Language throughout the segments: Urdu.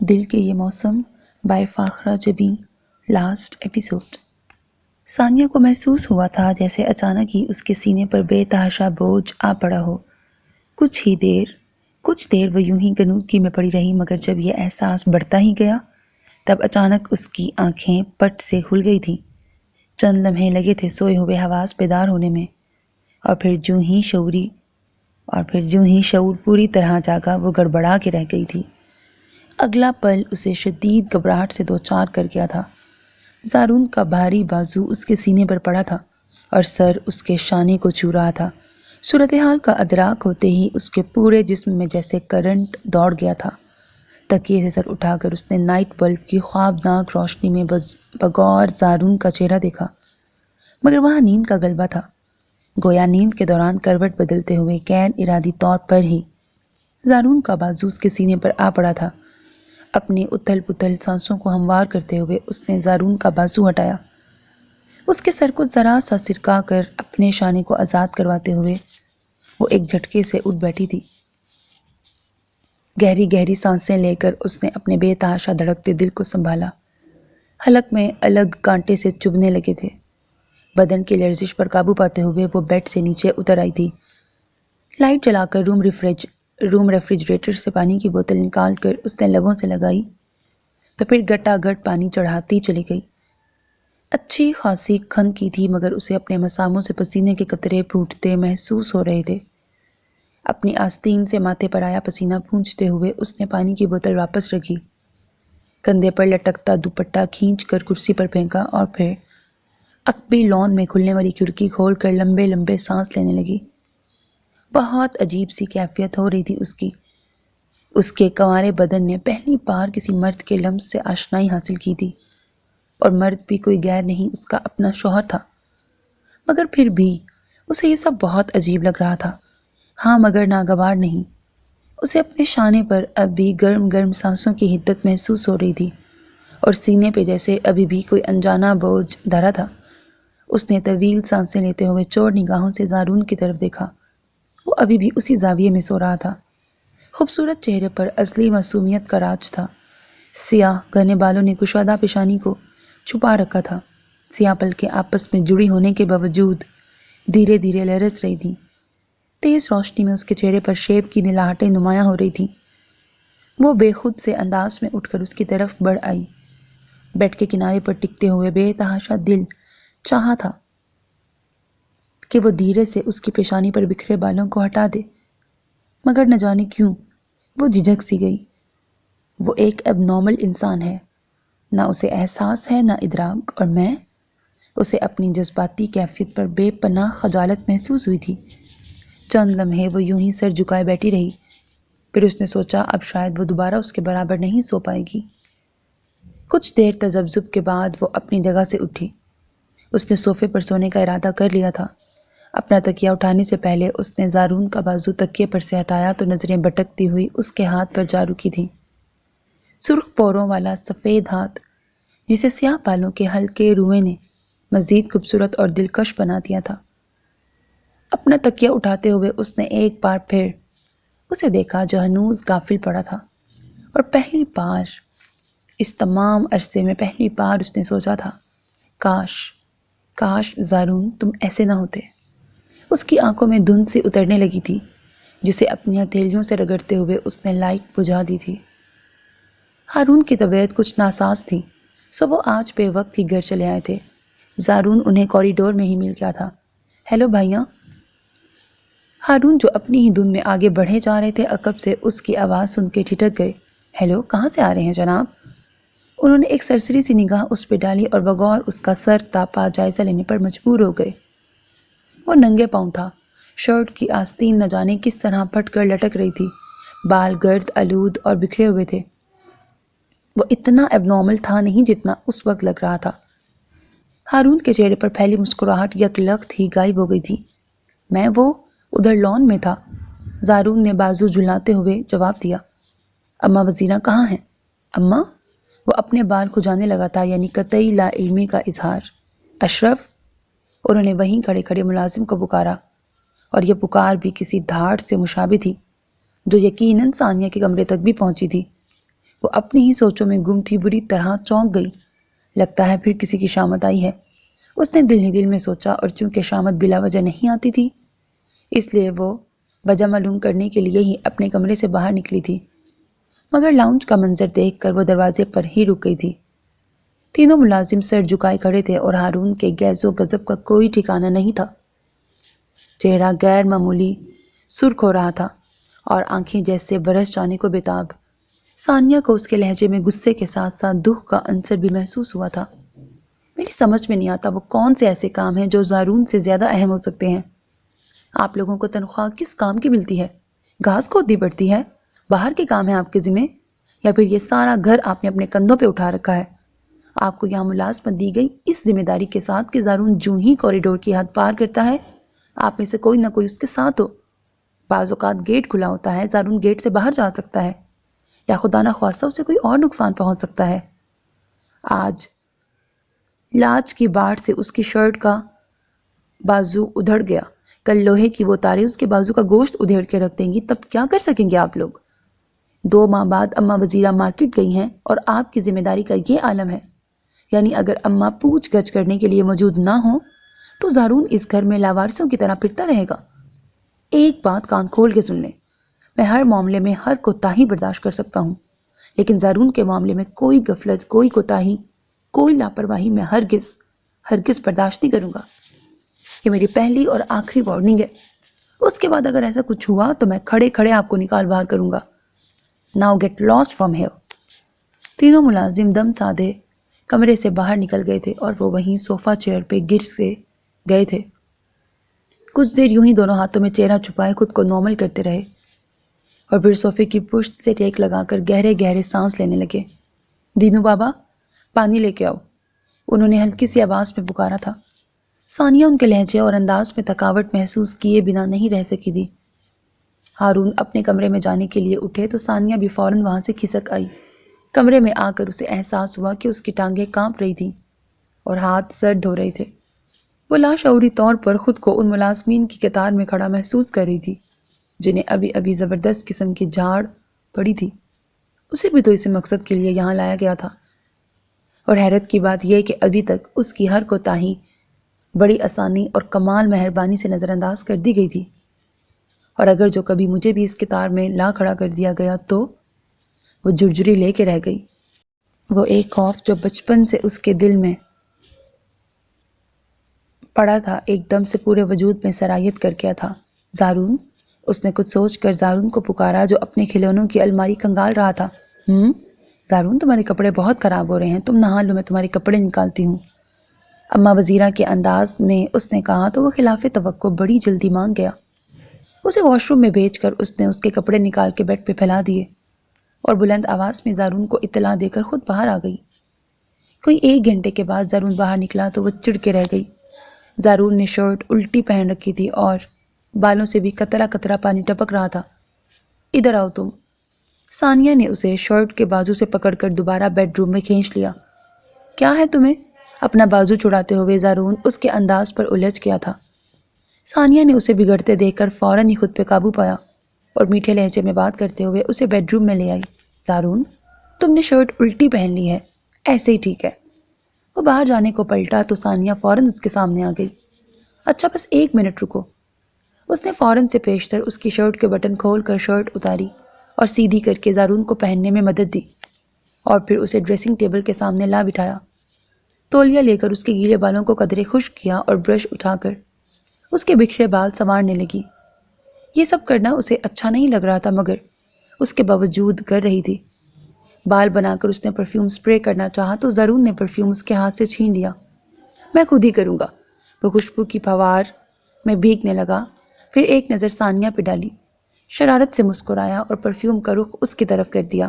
دل کے یہ موسم بائی فاخرہ جبیں لاسٹ ایپیسوڈ۔ ثانیہ کو محسوس ہوا تھا جیسے اچانک ہی اس کے سینے پر بے تحاشا بوجھ آ پڑا ہو۔ کچھ دیر وہ یوں ہی غنودگی میں پڑی رہی، مگر جب یہ احساس بڑھتا ہی گیا تب اچانک اس کی آنکھیں پٹ سے کھل گئی تھیں۔ چند لمحے لگے تھے سوئے ہوئے حواس بیدار ہونے میں، اور پھر جوں ہی شعور پوری طرح جاگا وہ گڑبڑا کے رہ گئی تھی۔ اگلا پل اسے شدید گھبراہٹ سے دوچار کر گیا تھا۔ زارون کا بھاری بازو اس کے سینے پر پڑا تھا اور سر اس کے شانے کو چھو رہا تھا۔ صورتحال کا ادراک ہوتے ہی اس کے پورے جسم میں جیسے کرنٹ دوڑ گیا تھا۔ تکیے سے سر اٹھا کر اس نے نائٹ بلب کی خوابناک روشنی میں بغور زارون کا چہرہ دیکھا، مگر وہاں نیند کا غلبہ تھا۔ گویا نیند کے دوران کروٹ بدلتے ہوئے غیر ارادی طور پر ہی زارون کا بازو اس کے سینے پر آ پڑا تھا۔ اپنی اتھل پتھل سانسوں کو ہموار کرتے ہوئے اس نے زارون کا بازو ہٹایا۔ اس کے سر کو ذرا سا سرکا کر اپنے شانے کو آزاد کرواتے ہوئے وہ ایک جھٹکے سے اٹھ بیٹھی تھی۔ گہری گہری سانسیں لے کر اس نے اپنے بے تحاشا دھڑکتے دل کو سنبھالا۔ حلق میں الگ کانٹے سے چبھنے لگے تھے۔ بدن کی لرزش پر قابو پاتے ہوئے وہ بیڈ سے نیچے اتر آئی تھی۔ لائٹ جلا کر روم ریفریجریٹر سے پانی کی بوتل نکال کر اس نے لبوں سے لگائی تو پھر گٹا گٹ پانی چڑھاتی چلی گئی۔ اچھی خاصی کھن کی تھی، مگر اسے اپنے مساموں سے پسینے کے قطرے پھوٹتے محسوس ہو رہے تھے۔ اپنی آستین سے ماتھے پر آیا پسینہ پونچھتے ہوئے اس نے پانی کی بوتل واپس رکھی، کندھے پر لٹکتا دوپٹہ کھینچ کر کرسی پر پھینکا اور پھر عقبی لان میں کھلنے والی کھڑکی کھول کر لمبے لمبے سانس لینے لگی۔ بہت عجیب سی کیفیت ہو رہی تھی اس کی۔ اس کے کنوارے بدن نے پہلی بار کسی مرد کے لمس سے آشنائی حاصل کی تھی، اور مرد بھی کوئی غیر نہیں، اس کا اپنا شوہر تھا۔ مگر پھر بھی اسے یہ سب بہت عجیب لگ رہا تھا۔ ہاں مگر ناگوار نہیں۔ اسے اپنے شانے پر اب بھی گرم گرم سانسوں کی حدت محسوس ہو رہی تھی، اور سینے پہ جیسے ابھی بھی کوئی انجانا بوجھ دھرا تھا۔ اس نے طویل سانسیں لیتے ہوئے چور نگاہوں سے زارون کی طرف دیکھا۔ وہ ابھی بھی اسی زاویے میں سو رہا تھا۔ خوبصورت چہرے پر اصلی معصومیت کا راج تھا۔ سیاہ گھنے بالوں نے کشادہ پیشانی کو چھپا رکھا تھا۔ سیاہ پلکیں آپس میں جڑی ہونے کے باوجود دھیرے دھیرے لرز رہی تھیں۔ تیز روشنی میں اس کے چہرے پر شیب کی نلاہٹیں نمایاں ہو رہی تھیں۔ وہ بے خود سے انداز میں اٹھ کر اس کی طرف بڑھ آئی۔ بیڈ کے کنارے پر ٹکتے ہوئے بے تحاشا دل چاہا تھا کہ وہ دھیرے سے اس کی پیشانی پر بکھرے بالوں کو ہٹا دے، مگر نہ جانے کیوں وہ جھجک سی گئی۔ وہ ایک اب نارمل انسان ہے، نہ اسے احساس ہے نہ ادراک، اور میں اسے اپنی جذباتی کیفیت پر بے پناہ خجالت محسوس ہوئی تھی۔ چند لمحے وہ یوں ہی سر جھکائے بیٹھی رہی، پھر اس نے سوچا اب شاید وہ دوبارہ اس کے برابر نہیں سو پائے گی۔ کچھ دیر تذبذب کے بعد وہ اپنی جگہ سے اٹھی۔ اس نے صوفے پر سونے کا ارادہ کر لیا تھا۔ اپنا تکیہ اٹھانے سے پہلے اس نے زارون کا بازو تکیے پر سے ہٹایا تو نظریں بھٹکتی ہوئی اس کے ہاتھ پر جا رکی تھیں۔ سرخ پوروں والا سفید ہاتھ جسے سیاہ بالوں کے ہلکے روئیں نے مزید خوبصورت اور دلکش بنا دیا تھا۔ اپنا تکیہ اٹھاتے ہوئے اس نے ایک بار پھر اسے دیکھا جو ہنوز غافل پڑا تھا، اور پہلی بار اس تمام عرصے میں پہلی بار اس نے سوچا تھا کاش زارون تم ایسے نہ ہوتے۔ اس کی آنکھوں میں دھند سی اترنے لگی تھی جسے اپنی ہتھیلیوں سے رگڑتے ہوئے اس نے لائٹ بجھا دی تھی۔ ہارون کی طبیعت کچھ ناساز تھی، سو وہ آج بے وقت ہی گھر چلے آئے تھے۔ زارون انہیں کوریڈور میں ہی مل گیا تھا۔ ہیلو بھائیاں۔ ہارون جو اپنی ہی دھن میں آگے بڑھے جا رہے تھے، عقب سے اس کی آواز سن کے ٹھٹک گئے۔ ہیلو، کہاں سے آ رہے ہیں جناب؟ انہوں نے ایک سرسری سی نگاہ اس پہ ڈالی اور بغور اس کا سر تاپا جائزہ لینے پر مجبور ہو گئے۔ وہ ننگے پاؤں تھا، شرٹ کی آستین نہ جانے کس طرح پھٹ کر لٹک رہی تھی، بال گرد آلود اور بکھرے ہوئے تھے۔ وہ اتنا اب نارمل تھا نہیں جتنا اس وقت لگ رہا تھا۔ ہارون کے چہرے پر پھیلی مسکراہٹ یک لخت ہی غائب ہو گئی تھی۔ میں وہ ادھر لان میں تھا، زارون نے بازو جھلاتے ہوئے جواب دیا۔ اماں وزیرہ کہاں ہیں؟ اماں؟ وہ اپنے بال کھجانے لگا تھا، یعنی قطعی لا علمی کا اظہار۔ اشرف؟ انہوں نے وہیں کھڑے کھڑے ملازم کو پکارا، اور یہ پکار بھی کسی دھاڑ سے مشابہ تھی جو یقیناً ثانیہ کے کمرے تک بھی پہنچی تھی۔ وہ اپنی ہی سوچوں میں گم تھی، بری طرح چونک گئی۔ لگتا ہے پھر کسی کی شامت آئی ہے، اس نے دل ہی دل میں سوچا، اور چونکہ شامت بلا وجہ نہیں آتی تھی اس لیے وہ وجہ معلوم کرنے کے لیے ہی اپنے کمرے سے باہر نکلی تھی، مگر لاؤنج کا منظر دیکھ کر وہ دروازے پر ہی رک گئی تھی۔ تینوں ملازم سر جھکائے کھڑے تھے اور ہارون کے غیظ و غضب کا کوئی ٹھکانہ نہیں تھا۔ چہرہ غیر معمولی سرخ ہو رہا تھا اور آنکھیں جیسے برس جانے کو بےتاب۔ ثانیہ کو اس کے لہجے میں غصے کے ساتھ ساتھ دکھ کا عنصر بھی محسوس ہوا تھا۔ میری سمجھ میں نہیں آتا وہ کون سے ایسے کام ہیں جو زارون سے زیادہ اہم ہو سکتے ہیں۔ آپ لوگوں کو تنخواہ کس کام کی ملتی ہے؟ گھاس کھودنی پڑتی ہے؟ باہر کے کام ہیں آپ کے ذمہ؟ یا پھر یہ سارا گھر آپ نے اپنے کندھوں پہ اٹھا رکھا ہے؟ آپ کو یہاں ملازمت دی گئی اس ذمہ داری کے ساتھ کہ زارون جوں ہی کوریڈور کی حد پار کرتا ہے آپ میں سے کوئی نہ کوئی اس کے ساتھ ہو۔ بعض اوقات گیٹ کھلا ہوتا ہے، زارون گیٹ سے باہر جا سکتا ہے، یا خدا نہ خواستہ اسے کوئی اور نقصان پہنچ سکتا ہے۔ آج لاچ کی باڑ سے اس کی شرٹ کا بازو ادھڑ گیا، کل لوہے کی وہ تاریں اس کے بازو کا گوشت ادھیڑ کے رکھ دیں گی، تب کیا کر سکیں گے آپ لوگ؟ 2 ماہ بعد اماں وزیرہ مارکیٹ گئی ہیں اور آپ کی ذمہ داری کا یہ عالم ہے۔ یعنی اگر اماں پوچھ گچھ کرنے کے لیے موجود نہ ہوں تو زارون اس گھر میں لاوارثوں کی طرح پھرتا رہے گا۔ ایک بات کان کھول کے سن لیں، میں ہر معاملے میں ہر کوتاہی برداشت کر سکتا ہوں، لیکن زارون کے معاملے میں کوئی غفلت، کوئی کوتاہی، کوئی لاپرواہی میں ہرگز برداشت نہیں کروں گا۔ یہ میری پہلی اور آخری وارننگ ہے۔ اس کے بعد اگر ایسا کچھ ہوا تو میں کھڑے کھڑے آپ کو نکال باہر کروں گا۔ Now get lost from here۔ تینوں ملازم دم سادھے کمرے سے باہر نکل گئے تھے اور وہ وہیں صوفہ چیئر پہ گر سے گئے تھے۔ کچھ دیر یوں ہی دونوں ہاتھوں میں چہرہ چھپائے خود کو نارمل کرتے رہے اور پھر صوفے کی پشت سے ٹیک لگا کر گہرے گہرے سانس لینے لگے۔ دینو بابا پانی لے کے آؤ، انہوں نے ہلکی سی آواز میں پکارا تھا۔ ثانیہ ان کے لہجے اور انداز میں تھکاوٹ محسوس کیے بنا نہیں رہ سکی تھی۔ ہارون اپنے کمرے میں جانے کے لیے اٹھے تو ثانیہ بھی فوراً وہاں سے کھسک آئی۔ کمرے میں آ کر اسے احساس ہوا کہ اس کی ٹانگیں کانپ رہی تھیں اور ہاتھ سر دھو رہے تھے۔ وہ لاشعوری طور پر خود کو ان ملازمین کی قطار میں کھڑا محسوس کر رہی تھی جنہیں ابھی ابھی زبردست قسم کی جھاڑ پڑی تھی۔ اسے بھی تو اسی مقصد کے لیے یہاں لایا گیا تھا، اور حیرت کی بات یہ کہ ابھی تک اس کی ہر کوتاہی بڑی آسانی اور کمال مہربانی سے نظر انداز کر دی گئی تھی۔ اور اگر جو کبھی مجھے بھی اس قطار میں لا کھڑا کر دیا گیا تو وہ جھرجھری لے کے رہ گئی۔ وہ ایک خوف جو بچپن سے اس کے دل میں پڑا تھا ایک دم سے پورے وجود میں سرایت کر گیا تھا۔ زارون، اس نے کچھ سوچ کر زارون کو پکارا جو اپنے کھلونوں کی الماری کھنگال رہا تھا۔ زارون تمہارے کپڑے بہت خراب ہو رہے ہیں، تم نہا لو، میں تمہارے کپڑے نکالتی ہوں۔ اماں وزیرہ کے انداز میں اس نے کہا تو وہ خلاف توقع بڑی جلدی مان گیا۔ اسے واش روم میں بھیج کر اس نے اس کے کپڑے نکال کے بیڈ پہ پھیلا دیے اور بلند آواز میں زارون کو اطلاع دے کر خود باہر آ گئی۔ کوئی 1 گھنٹے کے بعد زارون باہر نکلا تو وہ چڑ کے رہ گئی۔ زارون نے شرٹ الٹی پہن رکھی تھی اور بالوں سے بھی قطرہ قطرہ پانی ٹپک رہا تھا۔ ادھر آؤ تم۔ ثانیہ نے اسے شرٹ کے بازو سے پکڑ کر دوبارہ بیڈ روم میں کھینچ لیا۔ کیا ہے تمہیں؟ اپنا بازو چھڑاتے ہوئے زارون اس کے انداز پر الجھ گیا تھا۔ ثانیہ نے اسے بگڑتے دیکھ کر فوراً ہی خود پہ قابو پایا اور میٹھے لہجے میں بات کرتے ہوئے اسے بیڈ روم میں لے آئی۔ زارون، تم نے شرٹ الٹی پہن لی ہے، ایسے ہی ٹھیک ہے۔ وہ باہر جانے کو پلٹا تو ثانیہ فوراً اس کے سامنے آ گئی۔ اچھا بس 1 منٹ رکو۔ اس نے فوراً سے پیشتر اس کی شرٹ کے بٹن کھول کر شرٹ اتاری اور سیدھی کر کے زارون کو پہننے میں مدد دی اور پھر اسے ڈریسنگ ٹیبل کے سامنے لا بٹھایا۔ تولیہ لے کر اس کے گیلے بالوں کو قدرے خشک کیا اور برش اٹھا کر اس کے بکھرے بال سنوارنے لگی۔ یہ سب کرنا اسے اچھا نہیں لگ رہا تھا مگر اس کے باوجود کر رہی تھی۔ بال بنا کر اس نے پرفیوم سپرے کرنا چاہا تو زارون نے پرفیوم اس کے ہاتھ سے چھین لیا۔ میں خود ہی کروں گا۔ وہ خوشبو کی پھوار میں بھیگنے لگا، پھر ایک نظر ثانیہ پہ ڈالی، شرارت سے مسکرایا اور پرفیوم کا رخ اس کی طرف کر دیا۔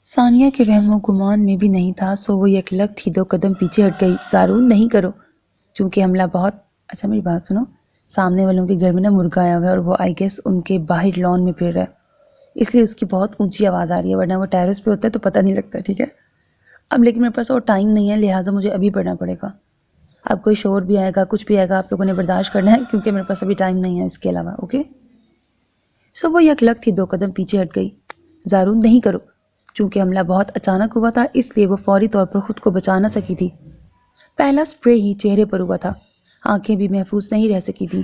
ثانیہ کے وہم و گمان میں بھی نہیں تھا سو وہ یک لگت ہی 2 قدم پیچھے ہٹ گئی۔ زارون نہیں کرو، چونکہ حملہ بہت… اچھا میری بات سنو، سامنے والوں کے گھر میں نا مرغا آیا ہوا ہے اور وہ آئی گیس ان کے باہر لان میں پھر رہا ہے، اس لیے اس کی بہت اونچی آواز آ رہی ہے، ورنہ وہ ٹیرس پہ ہوتا ہے تو پتہ نہیں لگتا، ٹھیک ہے؟ اب لیکن میرے پاس اور ٹائم نہیں ہے لہٰذا مجھے ابھی پڑھنا پڑے گا۔ اب کوئی شور بھی آئے گا، کچھ بھی آئے گا، آپ لوگوں نے برداشت کرنا ہے کیونکہ میرے پاس ابھی ٹائم نہیں ہے اس کے علاوہ، اوکے؟ سو وہ یک لگت ہی 2 قدم پیچھے ہٹ گئی۔ زارون نہیں کرو، چونکہ حملہ بہت اچانک ہوا تھا اس لیے وہ فوری طور پر خود کو بچا نہ سکی تھی۔ پہلا سپرے ہی چہرے پر ہوا تھا، آنکھیں بھی محفوظ نہیں رہ سکی تھی۔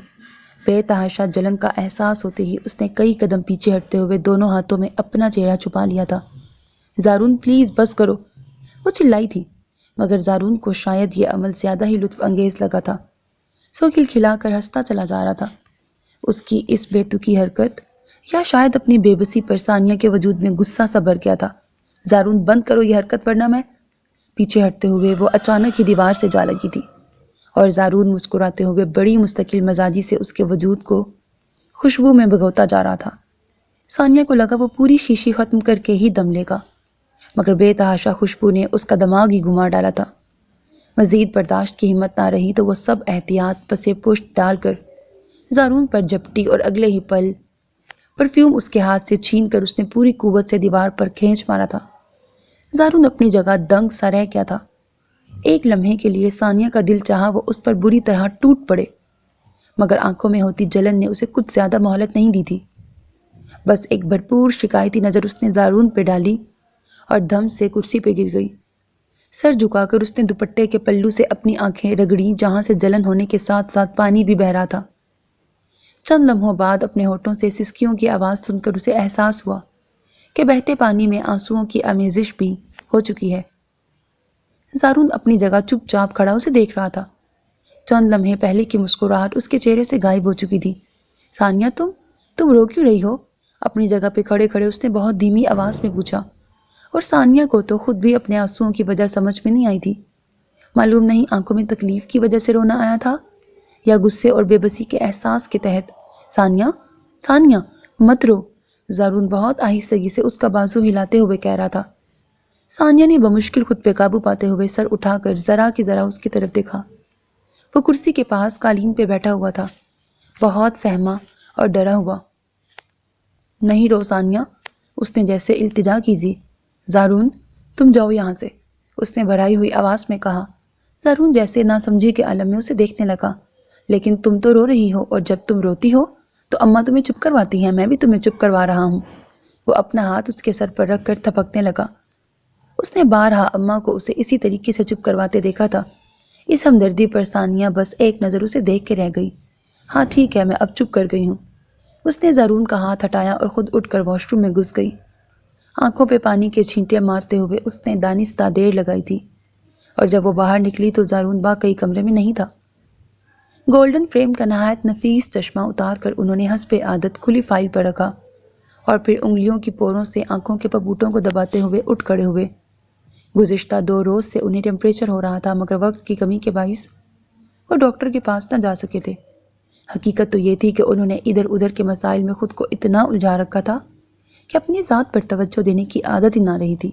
بے تحاشا جلن کا احساس ہوتے ہی اس نے کئی قدم پیچھے ہٹتے ہوئے دونوں ہاتھوں میں اپنا چہرہ چھپا لیا تھا۔ زارون پلیز بس کرو، وہ چلائی تھی، مگر زارون کو شاید یہ عمل زیادہ ہی لطف انگیز لگا تھا، سو کھلکھلا کر ہنستا چلا جا رہا تھا۔ اس کی اس بے تکی حرکت یا شاید اپنی بے بسی پر ثانیہ کے وجود میں غصہ سا بھر گیا تھا۔ زارون بند کرو یہ حرکت ورنہ میں… پیچھے ہٹتے ہوئے وہ اچانک ہی دیوار سے جا لگی تھی اور زارون مسکراتے ہوئے بڑی مستقل مزاجی سے اس کے وجود کو خوشبو میں بھگوتا جا رہا تھا۔ ثانیہ کو لگا وہ پوری شیشی ختم کر کے ہی دم لے گا، مگر بے تحاشا خوشبو نے اس کا دماغ ہی گھما ڈالا تھا۔ مزید برداشت کی ہمت نہ رہی تو وہ سب احتیاط پسے پشت ڈال کر زارون پر جھپٹی اور اگلے ہی پل پرفیوم اس کے ہاتھ سے چھین کر اس نے پوری قوت سے دیوار پر کھینچ مارا تھا۔ زارون اپنی جگہ دنگ سا رہ گیا تھا۔ ایک لمحے کے لیے ثانیہ کا دل چاہا وہ اس پر بری طرح ٹوٹ پڑے، مگر آنکھوں میں ہوتی جلن نے اسے کچھ زیادہ مہلت نہیں دی تھی۔ بس ایک بھرپور شکایتی نظر اس نے زارون پہ ڈالی اور دھم سے کرسی پہ گر گئی۔ سر جھکا کر اس نے دوپٹے کے پلو سے اپنی آنکھیں رگڑیں جہاں سے جلن ہونے کے ساتھ ساتھ پانی بھی بہہ رہا تھا۔ چند لمحوں بعد اپنے ہونٹوں سے سسکیوں کی آواز سن کر اسے احساس ہوا کہ بہتے پانی میں آنسوؤں کی آمیزش بھی ہو چکی ہے۔ زارون اپنی جگہ چپ چاپ کھڑا اسے دیکھ رہا تھا۔ چند لمحے پہلے کی مسکراہٹ اس کے چہرے سے غائب ہو چکی تھی۔ ثانیہ تم رو کیوں رہی ہو؟ اپنی جگہ پہ کھڑے کھڑے اس نے بہت دھیمی آواز میں پوچھا، اور ثانیہ کو تو خود بھی اپنے آنسوؤں کی وجہ سمجھ میں نہیں آئی تھی۔ معلوم نہیں آنکھوں میں تکلیف کی وجہ سے رونا آیا تھا یا غصے اور بے بسی کے احساس کے تحت۔ ثانیہ مت رو، زارون بہت آہستگی سے اس کا بازو ہلاتے ہوئے کہہ رہا تھا۔ ثانیہ نے بمشکل خود پہ قابو پاتے ہوئے سر اٹھا کر ذرا کی ذرا اس کی طرف دیکھا۔ وہ کرسی کے پاس قالین پہ بیٹھا ہوا تھا، بہت سہما اور ڈرا ہوا۔ نہیں رو ثانیہ، اس نے جیسے التجا کی تھی۔ زارون تم جاؤ یہاں سے، اس نے بھرائی ہوئی آواز میں کہا۔ زارون جیسے نہ سمجھی کے عالم میں اسے دیکھنے لگا۔ لیکن تم تو رو رہی ہو، اور جب تم روتی ہو تو اماں تمہیں چپ کرواتی ہیں، میں بھی تمہیں چپ کروا رہا ہوں۔ وہ اپنا ہاتھ اس کے سر پر رکھ کر تھپکنے لگا۔ اس نے بارہا اماں کو اسے اسی طریقے سے چپ کرواتے دیکھا تھا۔ اس ہمدردی پر ثانیہ بس ایک نظر اسے دیکھ کے رہ گئی۔ ہاں ٹھیک ہے، میں اب چپ کر گئی ہوں۔ اس نے زارون کا ہاتھ ہٹایا اور خود اٹھ کر واش روم میں گھس گئی۔ آنکھوں پہ پانی کے چھینٹے مارتے ہوئے اس نے دانستہ دیر لگائی تھی، اور جب وہ باہر نکلی تو زارون باقی کمرے میں نہیں تھا۔ گولڈن فریم کا نہایت نفیس چشمہ اتار کر انہوں نے حسب عادت کھلی فائل پر رکھا اور پھر انگلیوں کی پوروں سے آنکھوں کے پپوٹوں کو دباتے ہوئے اٹھ کھڑے ہوئے۔ گزشتہ 2 روز سے انہیں ٹیمپریچر ہو رہا تھا، مگر وقت کی کمی کے باعث وہ ڈاکٹر کے پاس نہ جا سکے تھے۔ حقیقت تو یہ تھی کہ انہوں نے ادھر ادھر کے مسائل میں خود کو اتنا الجھا رکھا تھا کہ اپنی ذات پر توجہ دینے کی عادت ہی نہ رہی تھی۔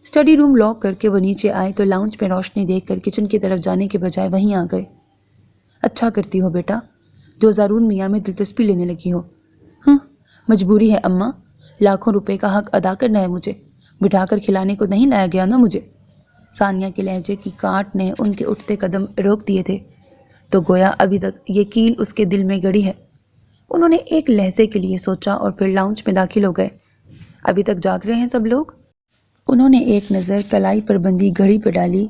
اسٹڈی روم لاک کر کے وہ نیچے آئے تو لاؤنج میں روشنی دیکھ کر کچن کی طرف جانے کے بجائے وہیں آ گئے۔ اچھا کرتی ہو بیٹا، جو زارون میاں میں دلچسپی لینے لگی ہو۔ مجبوری ہے اماں، لاکھوں روپے کا حق ادا کرنا ہے مجھے، بٹھا کر کھلانے کو نہیں لایا گیا نا مجھے۔ ثانیہ کے لہجے کی کاٹ نے ان کے اٹھتے قدم روک دیے تھے، تو گویا ابھی تک یہ کیل اس کے دل میں گڑی ہے۔ انہوں نے ایک لہجے کے لیے سوچا اور پھر لاؤنج میں داخل ہو گئے۔ ابھی تک جاگ رہے ہیں سب لوگ؟ انہوں نے ایک نظر کلائی پر بندھی گھڑی پہ ڈالی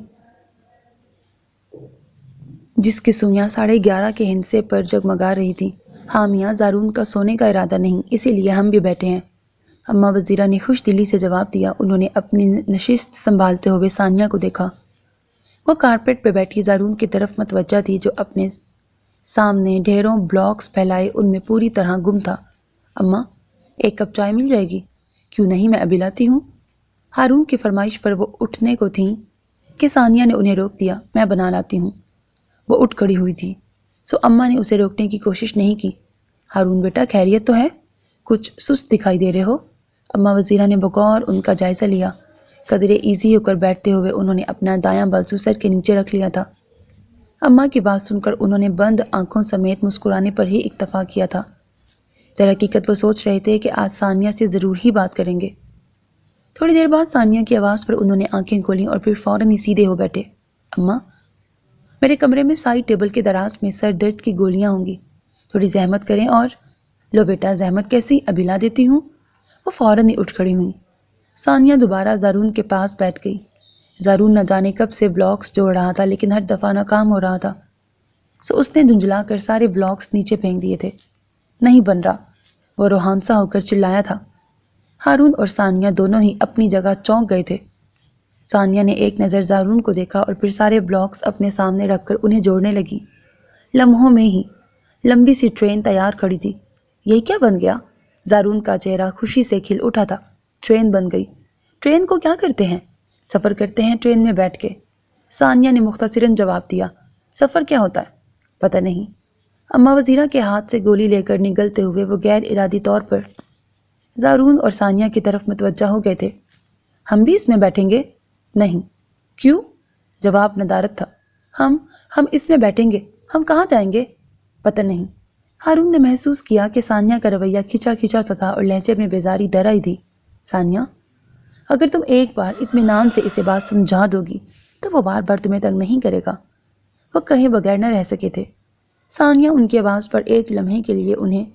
جس کی سوئیاں 11:30 کے ہندسے پر جگمگا رہی تھی۔ ہاں میاں، زارون کا سونے کا ارادہ نہیں، اسی لیے ہم بھی بیٹھے ہیں، اماں وزیرہ نے خوش دلی سے جواب دیا۔ انہوں نے اپنی نشست سنبھالتے ہوئے ثانیہ کو دیکھا۔ وہ کارپیٹ پہ بیٹھی زارون کی طرف متوجہ تھی جو اپنے سامنے ڈھیروں بلاکس پھیلائے ان میں پوری طرح گم تھا۔ اماں، ایک کپ چائے مل جائے گی؟ کیوں نہیں، میں ابھی لاتی ہوں۔ ہارون کی فرمائش پر وہ اٹھنے کو تھیں کہ ثانیہ نے انہیں روک دیا۔ میں بنا لاتی ہوں۔ وہ اٹھ کھڑی ہوئی تھی، سو اماں نے اسے روکنے کی کوشش نہیں کی۔ ہارون بیٹا، خیریت تو ہے؟ کچھ سست دکھائی دے رہے ہو۔ اماں وزیرہ نے بغور ان کا جائزہ لیا۔ قدرے ایزی ہو کر بیٹھتے ہوئے انہوں نے اپنا دایاں بازو سر کے نیچے رکھ لیا تھا۔ اماں کی بات سن کر انہوں نے بند آنکھوں سمیت مسکرانے پر ہی اکتفا کیا تھا۔ در حقیقت وہ سوچ رہے تھے کہ آج ثانیہ سے ضرور ہی بات کریں گے۔ تھوڑی دیر بعد ثانیہ کی آواز پر انہوں نے آنکھیں کھولیں اور پھر فوراً ہی سیدھے ہو بیٹھے۔ اماں، میرے کمرے میں سائڈ ٹیبل کے دراز میں سر درد کی گولیاں ہوں گی، تھوڑی زحمت کریں اور… لو بیٹا، زحمت کیسی، ابھی لا دیتی ہوں۔ وہ فوراً ہی اٹھ کھڑی ہوئیں۔ ثانیہ دوبارہ زارون کے پاس بیٹھ گئی۔ زارون نہ جانے کب سے بلاکس جوڑ رہا تھا لیکن ہر دفعہ ناکام ہو رہا تھا، سو اس نے دھندلا کر سارے بلاکس نیچے پھینک دیے تھے۔ نہیں بن رہا، وہ روحانسا ہو کر چلایا تھا۔ ہارون اور ثانیہ دونوں ہی اپنی جگہ چونک گئے تھے۔ ثانیہ نے ایک نظر زارون کو دیکھا اور پھر سارے بلاکس اپنے سامنے رکھ کر انہیں جوڑنے لگی۔ لمحوں میں ہی لمبی سی ٹرین تیار کھڑی تھی۔ یہی کیا بن گیا؟ زارون کا چہرہ خوشی سے کھل اٹھا تھا۔ ٹرین بن گئی۔ ٹرین کو کیا کرتے ہیں؟ سفر کرتے ہیں ٹرین میں بیٹھ کے۔ ثانیہ نے مختصراً جواب دیا۔ سفر کیا ہوتا ہے؟ پتہ نہیں۔ اماں وزیرہ کے ہاتھ سے گولی لے کر نگلتے ہوئے وہ غیر ارادی طور پر زارون اور ثانیہ کی طرف متوجہ ہو گئے تھے۔ ہم بھی اس میں بیٹھیں گے؟ نہیں۔ کیوں؟ جواب ندارت تھا۔ ہم اس میں بیٹھیں گے۔ ہم کہاں جائیں گے؟ پتہ نہیں۔ ہارون نے محسوس کیا کہ ثانیہ کا رویہ کھچا کھچا سا تھا اور لہجے میں بیزاری در آئی تھی۔ ثانیہ، اگر تم ایک بار اطمینان سے اسے بات سمجھا دو گی تو وہ بار بار تمہیں تنگ نہیں کرے گا۔ وہ کہے بغیر نہ رہ سکے تھے۔ ثانیہ ان کی آواز پر ایک لمحے کے لیے انہیں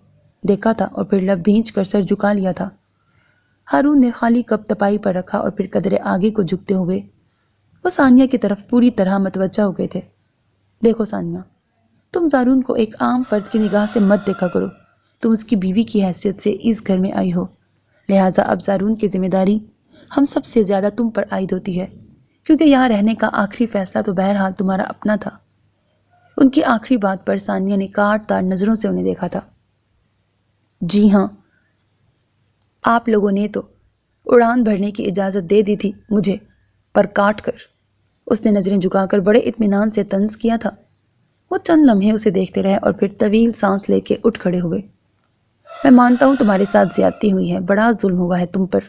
دیکھا تھا اور پھر لب بھینچ کر سر جھکا لیا تھا۔ ہارون نے خالی کپ تپائی پر رکھا اور پھر قدرے آگے کو جھکتے ہوئے وہ ثانیہ کی طرف پوری طرح متوجہ ہو گئے تھے۔ دیکھو ثانیہ، تم زارون کو ایک عام فرد کی نگاہ سے مت دیکھا کرو۔ تم اس کی بیوی کی حیثیت سے اس گھر میں آئی ہو، لہٰذا اب زارون کی ذمہ داری ہم سب سے زیادہ تم پر عائد ہوتی ہے، کیونکہ یہاں رہنے کا آخری فیصلہ تو بہرحال تمہارا اپنا تھا۔ ان کی آخری بات پر ثانیہ نے کاٹ تار نظروں سے انہیں دیکھا تھا۔ جی ہاں، آپ لوگوں نے تو اڑان بھرنے کی اجازت دے دی تھی مجھے، پر کاٹ کر۔ اس نے نظریں جھکا کر بڑے اطمینان سے طنز کیا تھا۔ وہ چند لمحے اسے دیکھتے رہے اور پھر طویل سانس لے کے اٹھ کھڑے ہوئے۔ میں مانتا ہوں تمہارے ساتھ زیادتی ہوئی ہے، بڑا ظلم ہوا ہے تم پر،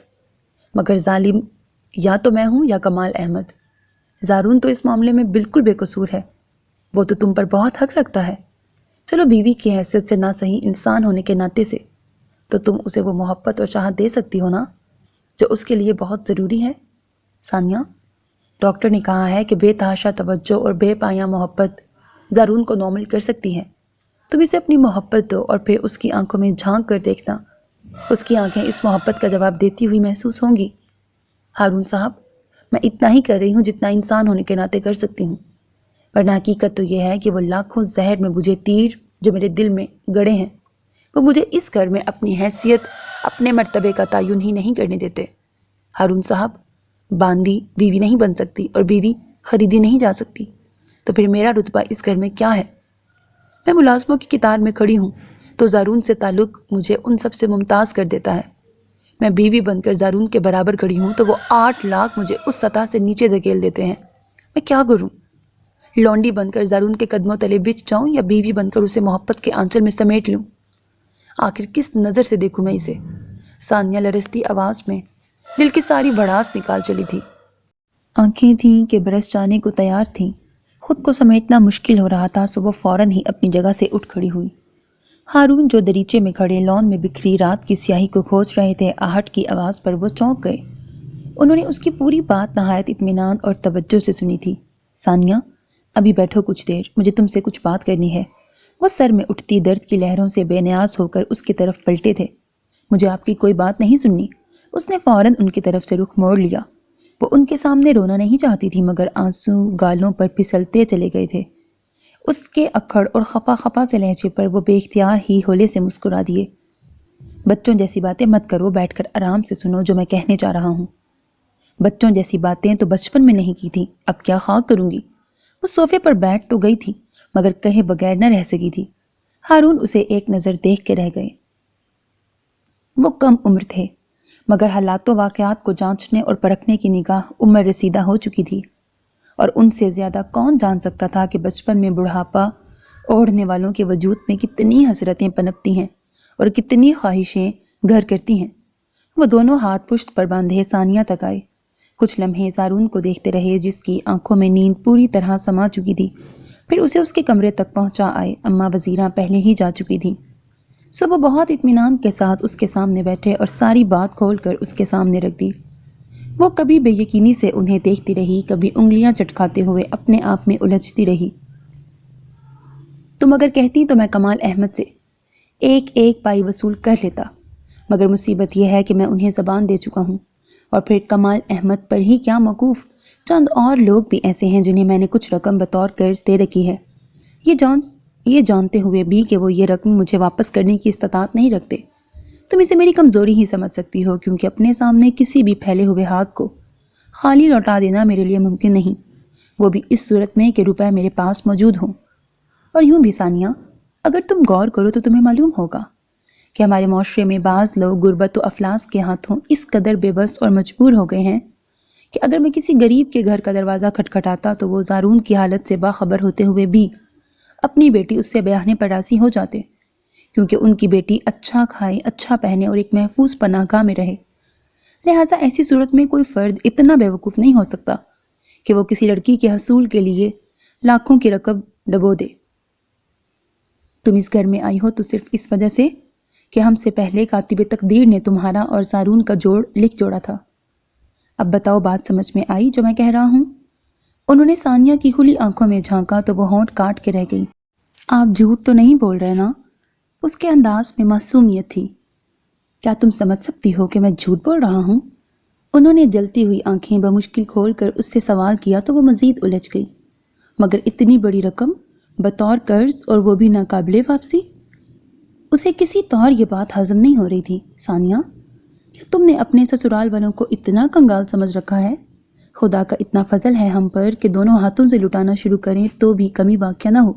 مگر ظالم یا تو میں ہوں یا کمال احمد۔ زارون تو اس معاملے میں بالکل بے قصور ہے، وہ تو تم پر بہت حق رکھتا ہے۔ چلو بیوی کی حیثیت سے نہ صحیح انسان ہونے کے ناطے سے تو تم اسے وہ محبت اور چاہت دے سکتی ہو نا جو اس کے لیے بہت ضروری ہے۔ ثانیہ، ڈاکٹر نے کہا ہے کہ بے تحاشا توجہ اور بے پایاں محبت زارون کو نارمل کر سکتی ہے۔ تم اسے اپنی محبت دو اور پھر اس کی آنکھوں میں جھانک کر دیکھنا، اس کی آنکھیں اس محبت کا جواب دیتی ہوئی محسوس ہوں گی۔ ہارون صاحب، میں اتنا ہی کر رہی ہوں جتنا انسان ہونے کے ناطے کر سکتی ہوں، ورنہ حقیقت تو یہ ہے کہ وہ لاکھوں زہر میں بجھے تیر جو میرے دل میں گڑے ہیں، وہ مجھے اس گھر میں اپنی حیثیت، اپنے مرتبے کا تعین ہی نہیں کرنے دیتے۔ ہارون صاحب، باندی بیوی نہیں بن سکتی اور بیوی خریدی نہیں جا سکتی، تو پھر میرا رتبہ اس گھر میں کیا ہے؟ میں ملازموں کی قطار میں کھڑی ہوں تو زارون سے تعلق مجھے ان سب سے ممتاز کر دیتا ہے۔ میں بیوی بن کر زارون کے برابر کھڑی ہوں تو وہ 8 لاکھ مجھے اس سطح سے نیچے دھکیل دیتے ہیں۔ میں کیا کروں؟ لونڈی بن کر زارون کے قدموں تلے بچ جاؤں یا بیوی بن کر اسے محبت کے آنچل میں سمیٹ لوں؟ آخر کس نظر سے دیکھوں میں اسے؟ ثانیہ لرزتی آواز میں دل کی ساری بھڑاس نکال چلی تھی۔ آنکھیں تھیں کہ برس جانے کو تیار تھیں، خود کو سمیٹنا مشکل ہو رہا تھا، سو وہ فوراً ہی اپنی جگہ سے اٹھ کھڑی ہوئی۔ ہارون جو دریچے میں کھڑے لون میں بکھری رات کی سیاہی کو کھوج رہے تھے، آہٹ کی آواز پر وہ چونک گئے۔ انہوں نے اس کی پوری بات نہایت اطمینان اور توجہ سے سنی تھی۔ ثانیہ، ابھی بیٹھو کچھ دیر، مجھے تم سے کچھ بات کرنی ہے۔ وہ سر میں اٹھتی درد کی لہروں سے بے نیاز ہو کر اس کی طرف پلٹے تھے۔ مجھے آپ کی کوئی بات نہیں سننی۔ اس نے فوراً ان کی طرف سے رخ موڑ لیا۔ وہ ان کے سامنے رونا نہیں چاہتی تھی مگر آنسو گالوں پر پھسلتے چلے گئے تھے۔ اس کے اکھڑ اور خفا خفا سے لہجے پر وہ بے اختیار ہی ہولے سے مسکرا دیے۔ بچوں جیسی باتیں مت کرو، بیٹھ کر آرام سے سنو جو میں کہنے جا رہا ہوں۔ بچوں جیسی باتیں تو بچپن میں نہیں کی تھی، اب کیا خاک کروں گی؟ وہ صوفے پر بیٹھ تو گئی تھی مگر کہے بغیر نہ رہ سکی تھی۔ ہارون اسے ایک نظر دیکھ کے رہ گئے۔ وہ کم عمر تھے مگر حالات و واقعات کو جانچنے اور پرکھنے کی نگاہ عمر رسیدہ ہو چکی تھی، اور ان سے زیادہ کون جان سکتا تھا کہ بچپن میں بڑھاپا اوڑھنے والوں کے وجود میں کتنی حسرتیں پنپتی ہیں اور کتنی خواہشیں گھر کرتی ہیں۔ وہ دونوں ہاتھ پشت پر باندھے ثانیہ تک آئے، کچھ لمحے زارون کو دیکھتے رہے جس کی آنکھوں میں نیند پوری طرح سما چکی تھی، پھر اسے اس کے کمرے تک پہنچا آئے۔ اماں وزیرہ پہلے ہی جا چکی تھی، سو وہ بہت اطمینان کے ساتھ اس کے سامنے بیٹھے اور ساری بات کھول کر اس کے سامنے رکھ دی۔ وہ کبھی بے یقینی سے انہیں دیکھتی رہی، کبھی انگلیاں چٹکاتے ہوئے اپنے آپ میں الجھتی رہی۔ تم اگر کہتی تو میں کمال احمد سے ایک ایک پائی وصول کر لیتا، مگر مصیبت یہ ہے کہ میں انہیں زبان دے چکا ہوں اور پھر کمال احمد پر ہی کیا موقوف چند اور لوگ بھی ایسے ہیں جنہیں میں نے کچھ رقم بطور قرض دے رکھی ہے، یہ جانتے ہوئے بھی کہ وہ یہ رقم مجھے واپس کرنے کی استطاعت نہیں رکھتے۔ تم اسے میری کمزوری ہی سمجھ سکتی ہو، کیونکہ اپنے سامنے کسی بھی پھیلے ہوئے ہاتھ کو خالی لوٹا دینا میرے لیے ممکن نہیں، وہ بھی اس صورت میں کہ روپے میرے پاس موجود ہوں۔ اور یوں بھی ثانیہ، اگر تم غور کرو تو تمہیں معلوم ہوگا کہ ہمارے معاشرے میں بعض لوگ غربت و افلاس کے ہاتھوں اس قدر بے بس اور مجبور ہو گئے ہیں کہ اگر میں کسی غریب کے گھر کا دروازہ کھٹکھٹاتا تو وہ زارون کی حالت سے باخبر ہوتے ہوئے بھی اپنی بیٹی اس سے بیاہنے پر راضی ہو جاتے، کیونکہ ان کی بیٹی اچھا کھائے، اچھا پہنے اور ایک محفوظ پناہ گاہ میں رہے۔ لہٰذا ایسی صورت میں کوئی فرد اتنا بیوقوف نہیں ہو سکتا کہ وہ کسی لڑکی کے حصول کے لیے لاکھوں کی رقم ڈبو دے۔ تم اس گھر میں آئی ہو تو صرف اس وجہ سے کہ ہم سے پہلے کاتب تقدیر نے تمہارا اور زارون کا جوڑ لکھ جوڑا تھا۔ اب بتاؤ، بات سمجھ میں آئی جو میں کہہ رہا ہوں؟ انہوں نے ثانیہ کی کھلی آنکھوں میں جھانکا تو وہ ہونٹ کاٹ کے رہ گئی۔ آپ جھوٹ تو نہیں بول رہے نا؟ اس کے انداز میں معصومیت تھی۔ کیا تم سمجھ سکتی ہو کہ میں جھوٹ بول رہا ہوں؟ انہوں نے جلتی ہوئی آنکھیں بمشکل کھول کر اس سے سوال کیا تو وہ مزید الجھ گئی۔ مگر اتنی بڑی رقم بطور قرض، اور وہ بھی ناقابل واپسی؟ اسے کسی طور یہ بات ہضم نہیں ہو رہی تھی۔ ثانیہ، کیا تم نے اپنے سسرال والوں کو اتنا کنگال سمجھ رکھا ہے؟ خدا کا اتنا فضل ہے ہم پر کہ دونوں ہاتھوں سے لٹانا شروع کریں تو بھی کمی واقع نہ ہو۔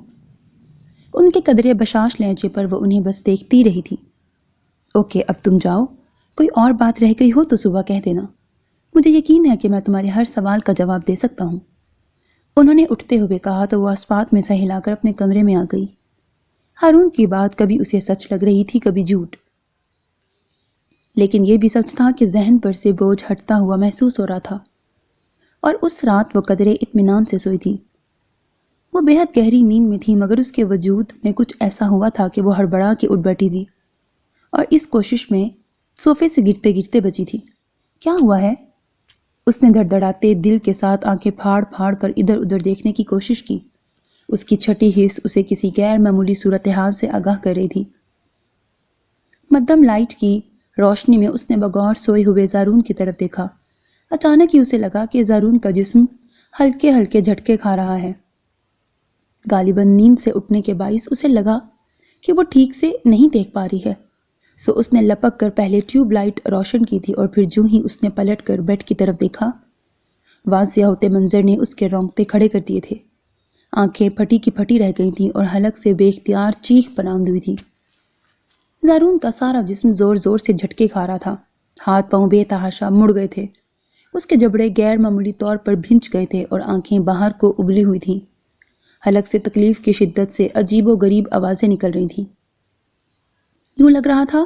ان کے قدرے بشاش لہجے پر وہ انہیں بس دیکھتی رہی تھی۔ اوکے، اب تم جاؤ، کوئی اور بات رہ گئی ہو تو صبح کہہ دینا، مجھے یقین ہے کہ میں تمہارے ہر سوال کا جواب دے سکتا ہوں۔ انہوں نے اٹھتے ہوئے کہا تو وہ اسپات میں سے ہلا کر اپنے کمرے میں آ گئی۔ ہارون کی بات کبھی اسے سچ لگ رہی تھی، کبھی جھوٹ، لیکن یہ بھی سچ تھا کہ ذہن پر سے بوجھ ہٹتا ہوا محسوس ہو رہا تھا، اور اس رات وہ قدرے اطمینان سے سوئی تھی۔ وہ بے حد گہری نیند میں تھی، مگر اس کے وجود میں کچھ ایسا ہوا تھا کہ وہ ہڑبڑا کے اٹھ بیٹھی تھی اور اس کوشش میں صوفے سے گرتے گرتے بچی تھی۔ کیا ہوا ہے؟ اس نے دھڑدھڑاتے دل کے ساتھ آنکھیں پھاڑ پھاڑ کر ادھر ادھر دیکھنے کی کوشش کی۔ اس کی چھٹی حس اسے کسی غیر معمولی صورتحال سے آگاہ کر رہی تھی۔ مدھم لائٹ کی روشنی میں اس نے بغور سوئے ہوئے زارون کی طرف دیکھا۔ اچانک ہی اسے لگا کہ زارون کا جسم ہلکے ہلکے جھٹکے کھا رہا ہے۔ غالباً نیند سے اٹھنے کے باعث اسے لگا کہ وہ ٹھیک سے نہیں دیکھ پا رہی ہے، سو اس نے لپک کر پہلے ٹیوب لائٹ روشن کی تھی، اور پھر جو ہی اس نے پلٹ کر بیڈ کی طرف دیکھا، واضح ہوتے منظر نے اس کے رونگٹے کھڑے کر دیے تھے۔ آنکھیں پھٹی کی پھٹی رہ گئی تھیں اور حلق سے بے اختیار چیخ بلند ہوئی تھی۔ زارون کا سارا جسم زور زور سے جھٹکے کھا رہا تھا، ہاتھ پاؤں بے تحاشا مڑ گئے تھے، اس کے جبڑے غیر معمولی طور پر بھنچ گئے تھے اور آنکھیں باہر کو ابلی ہوئی تھیں۔ حلق سے تکلیف کی شدت سے عجیب و غریب آوازیں نکل رہی تھیں۔ یوں لگ رہا تھا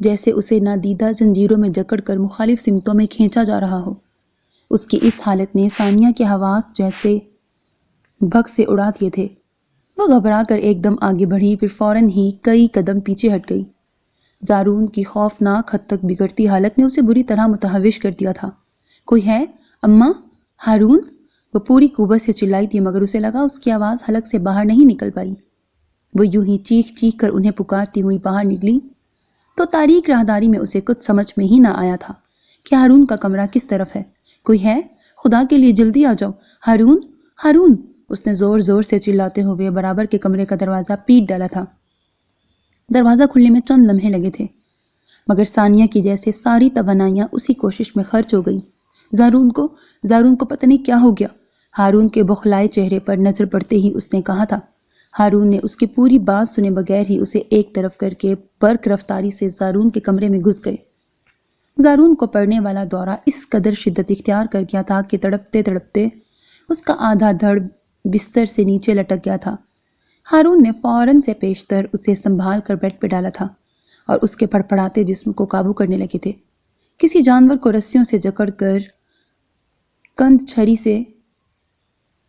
جیسے اسے نادیدہ زنجیروں میں جکڑ کر مخالف سمتوں میں کھینچا جا رہا ہو۔ اس کی اس حالت نے ثانیہ کے حواس جیسے بھگ سے اڑا دیے تھے۔ وہ گھبرا کر ایک دم آگے بڑھی، پھر فوراً ہی کئی قدم پیچھے ہٹ گئی۔ زارون کی خوفناک حد تک بگڑتی حالت نے اسے بری طرح متحوش کر دیا تھا۔ کوئی ہے؟ اماں؟ ہارون؟ وہ پوری قوت سے چلائی تھی، مگر اسے لگا اس کی آواز حلق سے باہر نہیں نکل پائی۔ وہ یوں ہی چیخ چیخ کر انہیں پکارتی ہوئی باہر نکلی تو تاریک راہداری میں اسے کچھ سمجھ میں ہی نہ آیا تھا کہ ہارون کا کمرہ کس طرف ہے۔ کوئی ہے؟ خدا کے لیے جلدی آ جاؤ! ہارون! ہارون! اس نے زور زور سے چلاتے ہوئے برابر کے کمرے کا دروازہ پیٹ ڈالا تھا۔ دروازہ کھلنے میں چند لمحے لگے تھے، مگر ثانیہ کی جیسے ساری توانائیاں اسی کوشش میں خرچ ہو گئیں۔ زارون کو پتہ نہیں کیا ہو گیا۔ ہارون کے بخلائے چہرے پر نظر پڑتے ہی اس نے کہا تھا۔ ہارون نے اس کی پوری بات سنے بغیر ہی اسے ایک طرف کر کے برق رفتاری سے زارون کے کمرے میں گھس گئے۔ زارون کو پڑنے والا دورہ اس قدر شدت اختیار کر گیا تھا کہ تڑپتے تڑپتے اس کا آدھا دھڑ بستر سے نیچے لٹک گیا تھا۔ ہارون نے فوراً سے پیشتر اسے سنبھال کر بیڈ پہ ڈالا تھا اور اس کے پڑپڑاتے جسم کو قابو کرنے لگے تھے۔ کسی جانور کو رسیوں سے جکڑ کر کند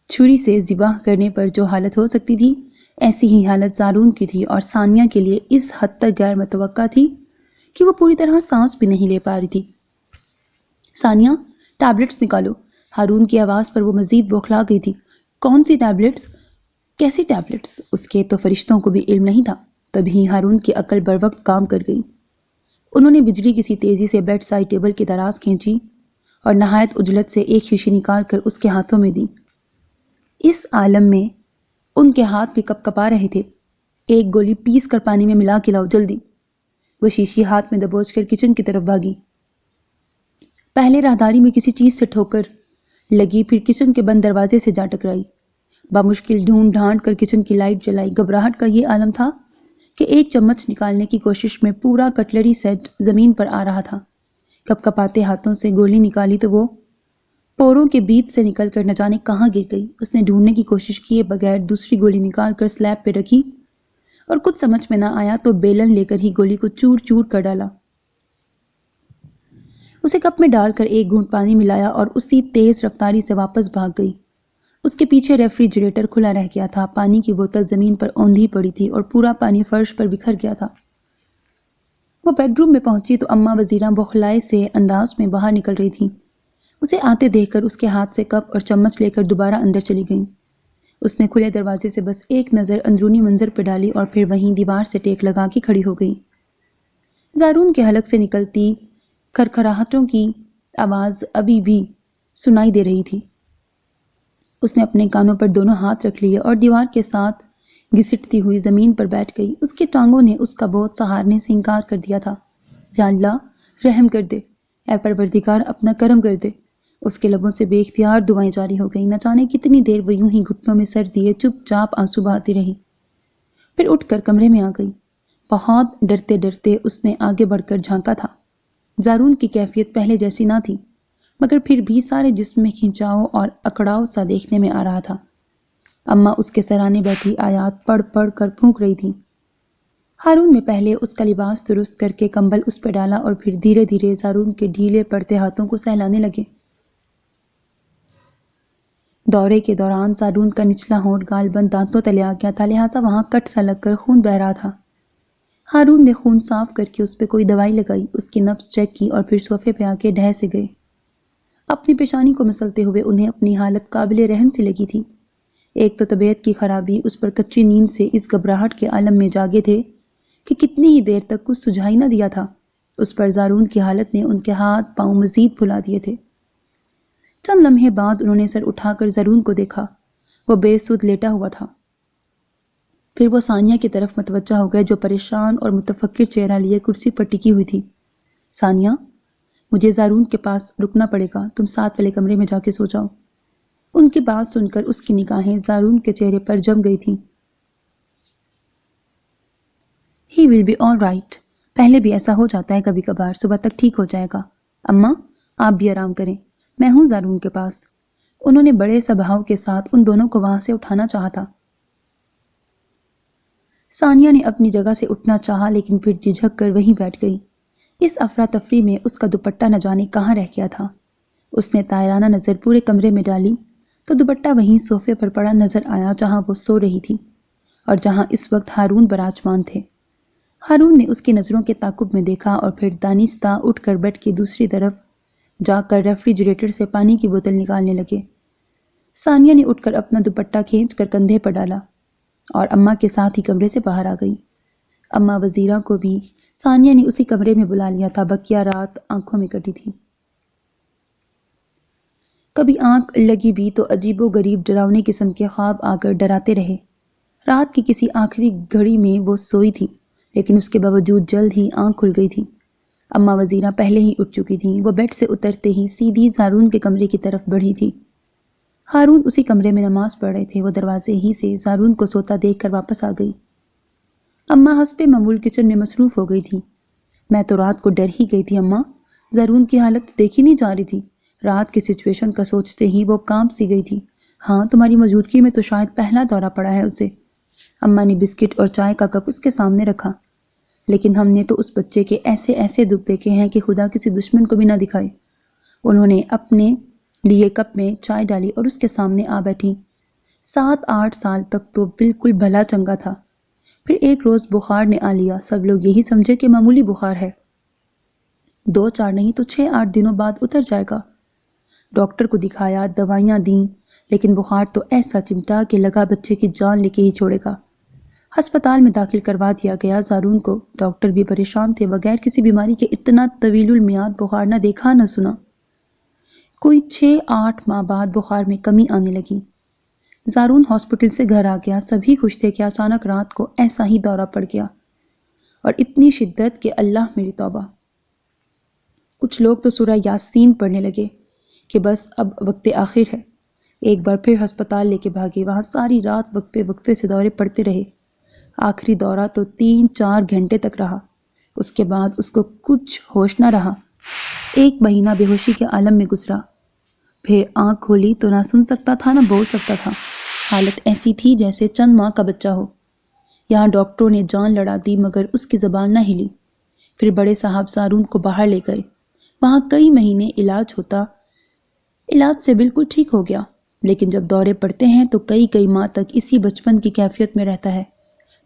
چھری سے ذبح کرنے پر جو حالت ہو سکتی تھی، ایسی ہی حالت زارون کی تھی، اور ثانیہ کے لیے اس حد تک غیر متوقع تھی کہ وہ پوری طرح سانس بھی نہیں لے پا رہی تھی۔ ثانیہ، ٹیبلٹس نکالو! ہارون کی آواز پر وہ مزید بوکھلا گئی تھی۔ کون سی ٹیبلٹس؟ کیسی ٹیبلٹس؟ اس کے تو فرشتوں کو بھی علم نہیں تھا۔ تبھی ہارون کی عقل بر وقت کام کر گئی۔ انہوں نے بجلی کسی تیزی سے بیڈ سائڈ ٹیبل کی دراز کھینچی اور نہایت عجلت سے ایک شیشی نکال کر اس کے ہاتھوں میں دی۔ اس عالم میں ان کے ہاتھ بھی کپ کپا رہے تھے۔ ایک گولی پیس کر پانی میں ملا کے لاؤ جلدی۔ وہ شیشی ہاتھ میں دبوچ کر کچن کی طرف بھاگی۔ پہلے راہداری میں کسی چیز سے ٹھوکر لگی، پھر کچن کے بند دروازے سے جا ٹکرائی۔ بامشکل ڈھونڈ ڈھانڈ کر کچن کی لائٹ جلائی۔ گھبراہٹ کا یہ عالم تھا کہ ایک چمچ نکالنے کی کوشش میں پورا کٹلری سیٹ زمین پر آ رہا تھا۔ کپ کپاتے ہاتھوں سے گولی نکالی تو وہ پوروں کے بیچ سے نکل کر نہ جانے کہاں گر گئی۔ اس نے ڈھونڈنے کی کوشش کیے بغیر دوسری گولی نکال کر سلیب پہ رکھی اور کچھ سمجھ میں نہ آیا تو بیلن لے کر ہی گولی کو چور چور کر ڈالا۔ اسے کپ میں ڈال کر ایک گھونٹ پانی ملایا اور اسی تیز رفتاری سے واپس بھاگ گئی۔ اس کے پیچھے ریفریجریٹر کھلا رہ گیا تھا۔ پانی کی بوتل زمین پر اوندھی پڑی تھی اور پورا پانی فرش پر بکھر گیا تھا۔ وہ بیڈ روم میں پہنچی تو اماں وزیرہ بوکھلائے سے انداز میں باہر نکل رہی تھیں۔ اسے آتے دیکھ کر اس کے ہاتھ سے کپ اور چمچ لے کر دوبارہ اندر چلی گئیں۔ اس نے کھلے دروازے سے بس ایک نظر اندرونی منظر پہ ڈالی اور پھر وہیں دیوار سے ٹیک لگا کے کھڑی ہو گئی۔ زارون کے حلق سے نکلتی کھرکھراہٹوں کی آواز ابھی بھی سنائی دے رہی تھی۔ اس نے اپنے کانوں پر دونوں ہاتھ رکھ لیے اور دیوار کے ساتھ گھسٹتی ہوئی زمین پر بیٹھ گئی۔ اس کے ٹانگوں نے اس کا بہت سہارنے سے انکار کر دیا تھا۔ یا اللہ رحم کر دے، اے پروردگار اپنا کرم کر دے۔ اس کے لبوں سے بے اختیار دعائیں جاری ہو گئیں۔ نہ جانے کتنی دیر وہ یوں ہی گھٹنوں میں سر دیے چپ چاپ آنسو بہاتی رہی، پھر اٹھ کر کمرے میں آ گئی۔ بہت ڈرتے ڈرتے اس نے آگے بڑھ کر جھانکا تھا۔ زارون کی کیفیت پہلے جیسی نہ تھی، مگر پھر بھی سارے جسم میں کھنچاؤ اور اکڑاؤ سا دیکھنے میں آ رہا تھا۔ اماں اس کے سرانے بیٹھی آیات پڑھ پڑھ کر پھونک رہی تھی۔ ہارون نے پہلے اس کا لباس درست کر کے کمبل اس پہ ڈالا اور پھر دھیرے دھیرے زارون کے ڈھیلے پڑتے ہاتھوں کو سہلانے لگے۔ دورے کے دوران زارون کا نچلا ہونٹ گال بند دانتوں تلے آ گیا تھا، لہٰذا وہاں کٹ سا لگ کر خون بہہ رہا تھا۔ ہارون نے خون صاف کر کے اس پہ کوئی دوائی لگائی، اس کی نبض چیک کی اور پھر صوفے پہ آ کے ڈھہ سے گئے۔ اپنی پیشانی کو مسلتے ہوئے انہیں اپنی حالت قابل رحم سی لگی تھی۔ ایک تو طبیعت کی خرابی، اس پر کچی نیند سے اس گھبراہٹ کے عالم میں جاگے تھے کہ کتنی ہی دیر تک کچھ سجھائی نہ دیا تھا۔ اس پر زارون کی حالت نے ان کے ہاتھ پاؤں مزید پھلا دیے تھے۔ چند لمحے بعد انہوں نے سر اٹھا کر زارون کو دیکھا۔ وہ بے سود لیٹا ہوا تھا۔ پھر وہ ثانیہ کی طرف متوجہ ہو گئے جو پریشان اور متفکر چہرہ لیے کرسی پر ٹکی ہوئی تھی۔ ثانیہ، مجھے زارون کے پاس رکنا پڑے گا، تم ساتھ والے کمرے میں جا کے سو جاؤ۔ ان کی بات سن کر اس کی نگاہیں زارون کے چہرے پر جم گئی تھیں۔ He will be all right۔ پہلے بھی ایسا ہو جاتا ہے کبھی کبھار، صبح تک ٹھیک ہو جائے گا۔ اماں آپ بھی آرام کریں، میں ہوں زارون کے پاس۔ انہوں نے بڑے سبھاؤ کے ساتھ ان دونوں کو وہاں سے اٹھانا چاہا تھا۔ ثانیہ نے اپنی جگہ سے اٹھنا چاہا لیکن پھر جھجک کر وہیں بیٹھ گئی۔ اس افراتفری میں اس کا دوپٹہ نہ جانے کہاں رہ گیا تھا۔ اس نے طائرانہ نظر پورے کمرے میں ڈالی تو دوپٹہ وہیں صوفے پر پڑا نظر آیا جہاں وہ سو رہی تھی اور جہاں اس وقت ہارون براجمان تھے۔ ہارون نے اس کی نظروں کے تعاقب میں دیکھا اور پھر دانستہ اٹھ کر بیڈ کی دوسری طرف جا کر ریفریجریٹر سے پانی کی بوتل نکالنے لگے۔ ثانیہ نے اٹھ کر اپنا دوپٹہ کھینچ کر کندھے پر ڈالا اور اماں کے ساتھ ہی کمرے سے باہر آ گئی۔ اماں وزیرہ کو بھی ثانیہ نے اسی کمرے میں بلا لیا تھا۔ بقیہ رات آنکھوں میں کٹی تھی۔ کبھی آنکھ لگی بھی تو عجیب و غریب ڈراؤنے قسم کے خواب آ کر ڈراتے رہے۔ رات کی کسی آخری گھڑی میں وہ سوئی تھی لیکن اس کے باوجود جلد ہی آنکھ کھل گئی تھی۔ اماں وزیرہ پہلے ہی اٹھ چکی تھیں۔ وہ بیڈ سے اترتے ہی سیدھی زارون کے کمرے کی طرف بڑھی تھی۔ ہارون اسی کمرے میں نماز پڑھ رہے تھے۔ وہ دروازے ہی سے زارون کو سوتا دیکھ کر واپس آ گئی۔ اماں حسب معمول کچن میں مصروف ہو گئی تھی۔ میں تو رات کو ڈر ہی گئی تھی اماں، زارون کی حالت دیکھی نہیں جا رہی تھی۔ رات کی سچویشن کا سوچتے ہی وہ کانپ سی گئی تھی۔ ہاں تمہاری موجودگی میں تو شاید پہلا دورہ پڑا ہے اسے۔ اماں نے بسکٹ اور چائے کا کپ اس کے سامنے رکھا۔ لیکن ہم نے تو اس بچے کے ایسے ایسے دکھ دیکھے ہیں کہ خدا کسی دشمن کو بھی نہ دکھائے۔ انہوں نے اپنے لیے کپ میں چائے ڈالی اور اس کے سامنے آ بیٹھی۔ 7-8 سال تک تو بالکل بھلا چنگا تھا، پھر ایک روز بخار نے آ لیا۔ سب لوگ یہی سمجھے کہ معمولی بخار ہے، 2-4 نہیں تو 6-8 دنوں بعد اتر جائے گا۔ ڈاکٹر کو دکھایا، دوائیاں دیں، لیکن بخار تو ایسا چمٹا کہ لگا بچے کی جان لے کے ہی چھوڑے گا۔ ہسپتال میں داخل کروا دیا گیا زارون کو۔ ڈاکٹر بھی پریشان تھے، بغیر کسی بیماری کے اتنا طویل المیعاد بخار نہ دیکھا نہ سنا۔ کوئی 6-8 ماہ بعد بخار میں کمی آنے لگی۔ زارون ہاسپٹل سے گھر آ گیا۔ سبھی خوش تھے کہ اچانک رات کو ایسا ہی دورہ پڑ گیا، اور اتنی شدت کہ اللہ میری توبہ۔ کچھ لوگ تو سورہ یاسین پڑھنے لگے کہ بس اب وقت آخر ہے۔ ایک بار پھر ہسپتال لے کے بھاگے، وہاں ساری رات وقفے وقفے سے دورے پڑتے رہے۔ آخری دورہ تو 3-4 گھنٹے تک رہا۔ اس کے بعد اس کو کچھ ہوش نہ رہا۔ 1 مہینہ بے ہوشی کے عالم میں گزرا۔ پھر آنکھ کھولی تو نہ سن سکتا تھا نہ بول سکتا تھا۔ حالت ایسی تھی جیسے چند ماہ کا بچہ ہو۔ یہاں ڈاکٹروں نے جان لڑا دی مگر اس کی زبان نہ ہلی۔ پھر بڑے صاحب زارون کو باہر لے گئے۔ وہاں کئی مہینے علاج ہوتا، علاج سے بالکل ٹھیک ہو گیا، لیکن جب دورے پڑتے ہیں تو کئی ماہ تک اسی بچپن کی کیفیت میں رہتا ہے۔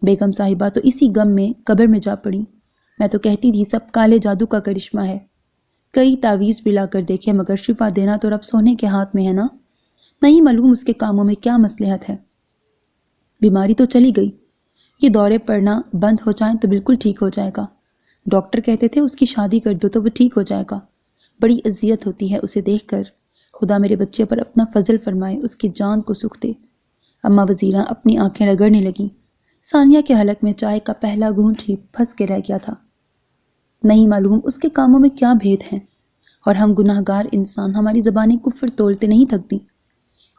بیگم صاحبہ تو اسی غم میں قبر میں جا پڑی۔ میں تو کہتی تھی سب کالے جادو کا کرشمہ ہے۔ کئی تعویذ پلا کر دیکھے مگر شفا دینا تو رب سونے کے ہاتھ میں ہے نا، نہیں معلوم اس کے کاموں میں کیا مصلحت ہے۔ بیماری تو چلی گئی، یہ دورے پڑنا بند ہو جائیں تو بالکل ٹھیک ہو جائے گا۔ ڈاکٹر کہتے تھے اس کی شادی کر دو تو وہ ٹھیک ہو جائے گا۔ بڑی اذیت ہوتی ہے اسے دیکھ کر۔ خدا میرے بچے پر اپنا فضل فرمائے، اس کی جان کو سکھ دے۔ اماں وزیرہ اپنی آنکھیں رگڑنے لگیں۔ ثانیہ کے حلق میں چائے کا پہلا گھونٹ ہی پھنس کے رہ گیا تھا۔ نہیں معلوم اس کے کاموں میں کیا بھید ہیں، اور ہم گناہ گار انسان، ہماری زبانیں کفر تولتے نہیں تھکتی۔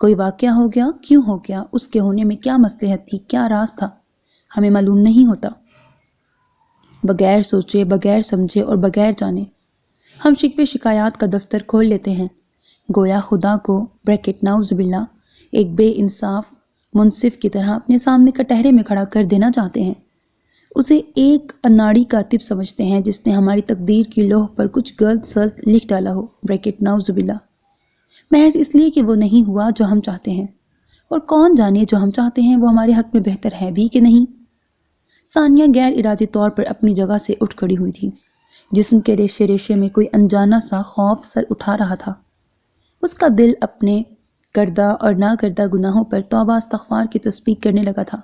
کوئی واقعہ ہو گیا، کیوں ہو گیا، اس کے ہونے میں کیا مصلحت تھی، کیا راز تھا، ہمیں معلوم نہیں ہوتا۔ بغیر سوچے، بغیر سمجھے اور بغیر جانے ہم شکوے شکایات کا دفتر کھول لیتے ہیں، گویا خدا کو نعوذ باللہ ایک بے انصاف منصف کی طرح اپنے سامنے کٹہرے میں کھڑا کر دینا چاہتے ہیں۔ اسے ایک اناڑی کاتب سمجھتے ہیں جس نے ہماری تقدیر کی لوح پر کچھ غلط سلط لکھ ڈالا ہو، نعوذ باللہ، محض اس لیے کہ وہ نہیں ہوا جو ہم چاہتے ہیں، اور کون جانے جو ہم چاہتے ہیں وہ ہمارے حق میں بہتر ہے بھی کہ نہیں۔ ثانیہ غیر ارادی طور پر اپنی جگہ سے اٹھ کھڑی ہوئی تھی۔ جسم کے ریشے ریشے میں کوئی انجانا سا خوف سر اٹھا رہا تھا۔ اس کا دل اپنے کردہ اور نہ کردہ گناہوں پر توبہ استغفار کی تسبیح کرنے لگا تھا۔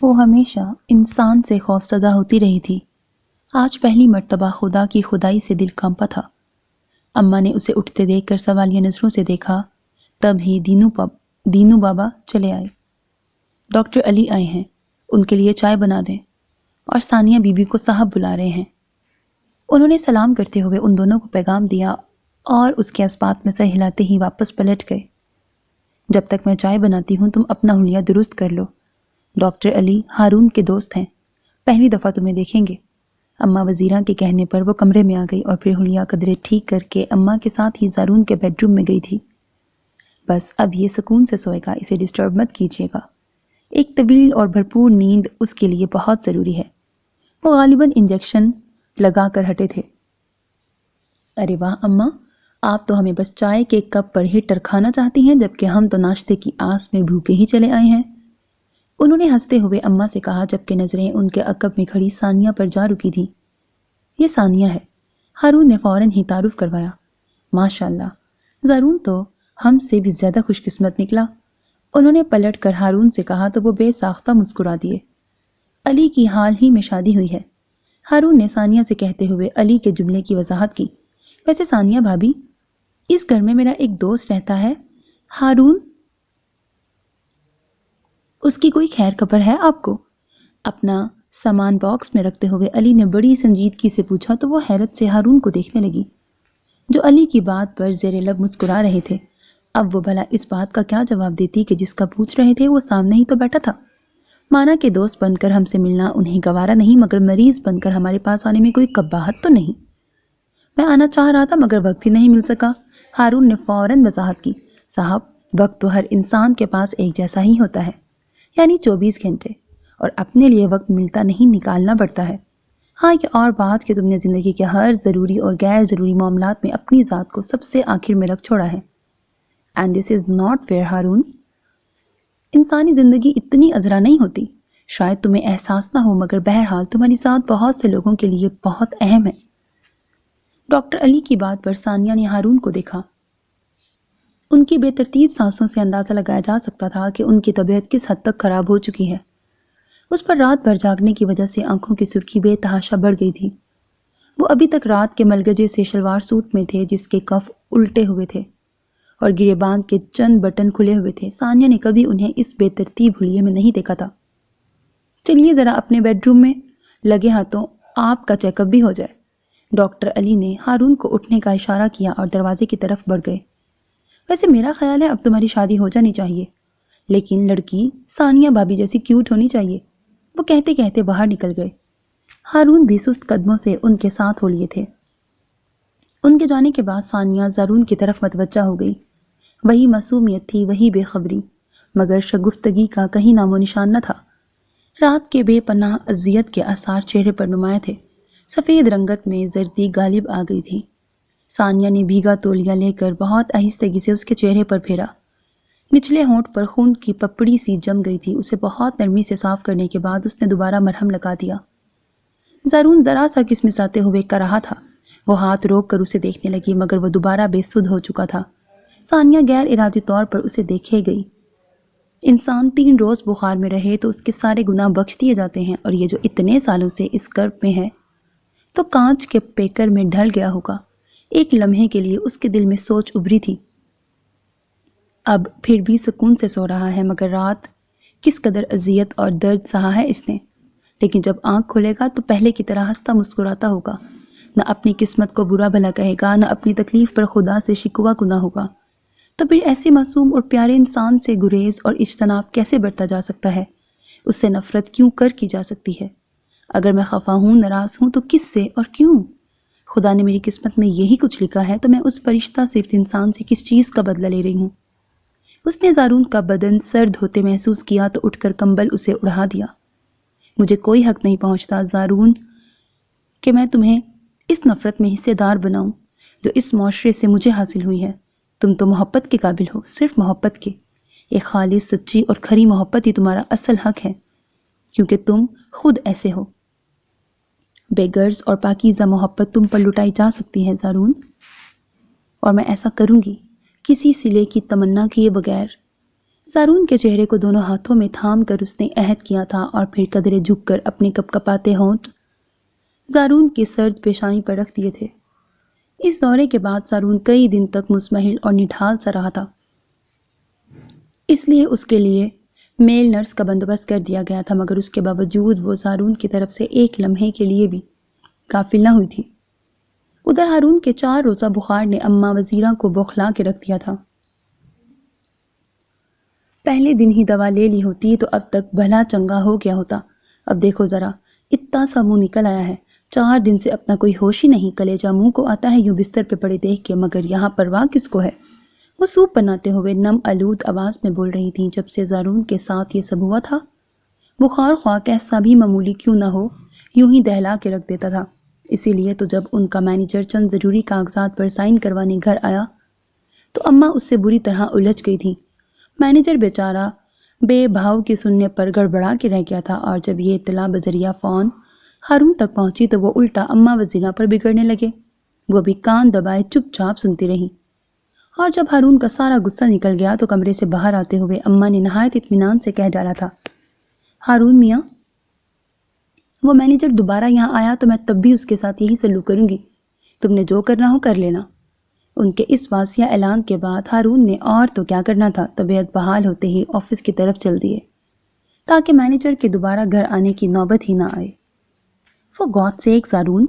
وہ ہمیشہ انسان سے خوف زدہ ہوتی رہی تھی، آج پہلی مرتبہ خدا کی خدائی سے دل کانپا تھا۔ اماں نے اسے اٹھتے دیکھ کر سوالیہ نظروں سے دیکھا، تب ہی دینو بابا چلے آئے۔ ڈاکٹر علی آئے ہیں، ان کے لیے چائے بنا دیں، اور ثانیہ بی بی کو صاحب بلا رہے ہیں۔ انہوں نے سلام کرتے ہوئے ان دونوں کو پیغام دیا اور اس کے اسبات میں سر ہلاتے ہی واپس پلٹ گئے۔ جب تک میں چائے بناتی ہوں تم اپنا حلیہ درست کر لو، ڈاکٹر علی ہارون کے دوست ہیں، پہلی دفعہ تمہیں دیکھیں گے۔ اماں وزیرہ کے کہنے پر وہ کمرے میں آ گئی اور پھر حلیہ قدرے ٹھیک کر کے اماں کے ساتھ ہی زارون کے بیڈ روم میں گئی تھی۔ بس اب یہ سکون سے سوئے گا، اسے ڈسٹرب مت کیجیے گا۔ ایک طویل اور بھرپور نیند اس کے لیے بہت ضروری ہے۔ وہ غالباً انجیکشن لگا کر ہٹے تھے۔ ارے واہ اماں، آپ تو ہمیں بس چائے کے کپ پر ہی ٹرکھانا چاہتی ہیں، جبکہ ہم تو ناشتے کی آس میں بھوکے ہی چلے آئے ہیں۔ انہوں نے ہنستے ہوئے اماں سے کہا، جبکہ نظریں ان کے عقب میں کھڑی ثانیہ پر جا رکی تھیں۔ یہ ثانیہ ہے، ہارون نے فوراً ہی تعارف کروایا۔ ماشاءاللہ، زارون تو ہم سے بھی زیادہ خوش قسمت نکلا۔ انہوں نے پلٹ کر ہارون سے کہا تو وہ بے ساختہ مسکرا دیے۔ علی کی حال ہی میں شادی ہوئی ہے، ہارون نے ثانیہ سے کہتے ہوئے علی کے جملے کی وضاحت کی۔ ویسے ثانیہ بھابی، اس گھر میں میرا ایک دوست رہتا ہے ہارون، اس کی کوئی خیر خبر ہے آپ کو؟ اپنا سامان باکس میں رکھتے ہوئے علی نے بڑی سنجیدگی سے پوچھا تو وہ حیرت سے ہارون کو دیکھنے لگی، جو علی کی بات پر زیر لب مسکرا رہے تھے۔ اب وہ بھلا اس بات کا کیا جواب دیتی کہ جس کا پوچھ رہے تھے وہ سامنے ہی تو بیٹھا تھا۔ مانا کہ دوست بن کر ہم سے ملنا انہیں گوارا نہیں، مگر مریض بن کر ہمارے پاس آنے میں کوئی قباحت تو نہیں۔ میں آنا چاہ رہا تھا مگر وقت ہی نہیں مل سکا، ہارون نے فوراً وضاحت کی۔ صاحب، وقت تو ہر انسان کے پاس ایک جیسا ہی ہوتا ہے، یعنی 24 گھنٹے، اور اپنے لیے وقت ملتا نہیں، نکالنا پڑتا ہے۔ ہاں، یہ اور بات کہ تم نے زندگی کے ہر ضروری اور غیر ضروری معاملات میں اپنی ذات کو سب سے آخر میں رکھ چھوڑا ہے۔ And this is not fair Haroon, انسانی زندگی اتنی عذرا نہیں ہوتی۔ شاید تمہیں احساس نہ ہو مگر بہرحال تمہاری ذات بہت سے لوگوں کے لیے بہت اہم ہے۔ ڈاکٹر علی کی بات پر ثانیہ نے ہارون کو دیکھا۔ ان کی بے ترتیب سانسوں سے اندازہ لگایا جا سکتا تھا کہ ان کی طبیعت کس حد تک خراب ہو چکی ہے۔ اس پر رات بھر جاگنے کی وجہ سے آنکھوں کی سرخی بے تحاشا بڑھ گئی تھی۔ وہ ابھی تک رات کے ملگجے سے شلوار سوٹ میں تھے جس کے کف الٹے ہوئے تھے۔ اور گریبان کے چند بٹن کھلے ہوئے تھے۔ ثانیہ نے کبھی انہیں اس بے ترتیب حلیے میں نہیں دیکھا تھا۔ چلیے ذرا اپنے بیڈ روم میں لگے ہاتھوں آپ کا چیک اپ بھی ہو جائے۔ ڈاکٹر علی نے ہارون کو اٹھنے کا اشارہ کیا اور دروازے کی طرف بڑھ گئے۔ ویسے میرا خیال ہے اب تمہاری شادی ہو جانی چاہیے، لیکن لڑکی ثانیہ بھابی جیسی کیوٹ ہونی چاہیے، وہ کہتے کہتے باہر نکل گئے۔ ہارون بھی سست قدموں سے ان کے ساتھ ہو لیے تھے۔ ان کے جانے کے بعد ثانیہ زارون کی طرف متوجہ ہو گئی۔ وہی معصومیت تھی، وہی بے خبری، مگر شگفتگی کا کہیں نام و نشان نہ تھا۔ رات کے بے پناہ اذیت کے آثار چہرے پر نمایاں تھے۔ سفید رنگت میں زردی غالب آ گئی تھی۔ ثانیہ نے بھیگا تولیہ لے کر بہت آہستگی سے اس کے چہرے پر پھیرا۔ نچلے ہونٹ پر خون کی پپڑی سی جم گئی تھی۔ اسے بہت نرمی سے صاف کرنے کے بعد اس نے دوبارہ مرہم لگا دیا۔ زارون ذرا سا کسمساتے ہوئے کر رہا تھا۔ وہ ہاتھ روک کر اسے دیکھنے لگی، مگر وہ دوبارہ بے سدھ ہو چکا تھا۔ ثانیہ غیر ارادی طور پر اسے دیکھے گئی۔ انسان 3 روز بخار میں رہے تو اس کے سارے گناہ بخش دیے جاتے ہیں، اور یہ جو اتنے سالوں سے اس کرب میں ہے تو کانچ کے پیکر میں ڈھل گیا ہوگا۔ ایک لمحے کے لیے اس کے دل میں سوچ ابھری تھی، اب پھر بھی سکون سے سو رہا ہے، مگر رات کس قدر اذیت اور درد سہا ہے اس نے۔ لیکن جب آنکھ کھولے گا تو پہلے کی طرح ہنستا مسکراتا ہوگا، نہ اپنی قسمت کو برا بھلا کہے گا، نہ اپنی تکلیف پر خدا سے شکوہ گناہ ہوگا۔ تو پھر ایسے معصوم اور پیارے انسان سے گریز اور اجتناب کیسے برتا جا سکتا ہے؟ اس سے نفرت کیوں کر کی جا سکتی ہے؟ اگر میں خفا ہوں، ناراض ہوں تو کس سے اور کیوں؟ خدا نے میری قسمت میں یہی کچھ لکھا ہے، تو میں اس فرشتہ صرف انسان سے کس چیز کا بدلہ لے رہی ہوں؟ اس نے زارون کا بدن سرد ہوتے محسوس کیا تو اٹھ کر کمبل اسے اڑا دیا۔ مجھے کوئی حق نہیں پہنچتا زارون کہ میں تمہیں اس نفرت میں حصے دار بناؤں جو اس معاشرے سے مجھے حاصل ہوئی ہے۔ تم تو محبت کے قابل ہو، صرف محبت کے۔ ایک خالص، سچی اور کھری محبت ہی تمہارا اصل حق ہے، کیونکہ تم خود ایسے ہو۔ بے غرض اور پاکیزہ محبت تم پر لٹائی جا سکتی ہے زارون، اور میں ایسا کروں گی، کسی صلے کی تمنا کیے بغیر۔ زارون کے چہرے کو دونوں ہاتھوں میں تھام کر اس نے عہد کیا تھا، اور پھر قدرے جھک کر اپنے کپ کپاتے ہونٹ زارون کی سرد پیشانی پر رکھ دیے تھے۔ اس دورے کے بعد زارون کئی دن تک مزمحل اور نڈھال سا رہا تھا، اس لیے اس کے لیے میل نرس کا بندوبست کر دیا گیا تھا، مگر اس کے باوجود وہ زارون کی طرف سے ایک لمحے کے لیے بھی غافل نہ ہوئی تھی۔ ادھر ہارون کے 4 روزہ بخار نے اماں وزیرہ کو بوکھلا کے رکھ دیا تھا۔ پہلے دن ہی دوا لے لی ہوتی تو اب تک بھلا چنگا ہو گیا ہوتا۔ اب دیکھو ذرا، اتنا سا منہ نکل آیا ہے، 4 دن سے اپنا کوئی ہوش ہی نہیں، کلیجہ منہ کو آتا ہے یوں بستر پہ پڑے دیکھ کے، مگر یہاں پرواہ کس کو ہے؟ وہ سوپ بناتے ہوئے نم آلود آواز میں بول رہی تھیں۔ جب سے زارون کے ساتھ یہ سب ہوا تھا، بخار خواہ کیسا بھی معمولی کیوں نہ ہو، یوں ہی دہلا کے رکھ دیتا تھا۔ اسی لیے تو جب ان کا مینیجر چند ضروری کاغذات پر سائن کروانے گھر آیا تو اماں اس سے بری طرح الجھ گئی تھی۔ مینیجر بیچارہ بے بھاؤ کی سننے پر گڑبڑا کے رہ گیا تھا، اور جب یہ اطلاع بذریعہ فون ہارون تک پہنچی تو وہ الٹا اماں وزیرہ پر بگڑنے لگے۔ وہ بھی کان دبائے چپ چاپ سنتی رہی، اور جب ہارون کا سارا غصہ نکل گیا تو کمرے سے باہر آتے ہوئے اماں نے نہایت اطمینان سے کہہ ڈالا تھا، ہارون میاں، وہ مینیجر دوبارہ یہاں آیا تو میں تب بھی اس کے ساتھ یہی سلوک کروں گی، تم نے جو کرنا ہو کر لینا۔ ان کے اس واضح اعلان کے بعد ہارون نے اور تو کیا کرنا تھا، طبیعت بحال ہوتے ہی آفس کی طرف چل دیے تاکہ مینیجر کے دوبارہ گھر آنے کی نوبت ہی نہ آئے۔ فار گاڈ سیک زارون،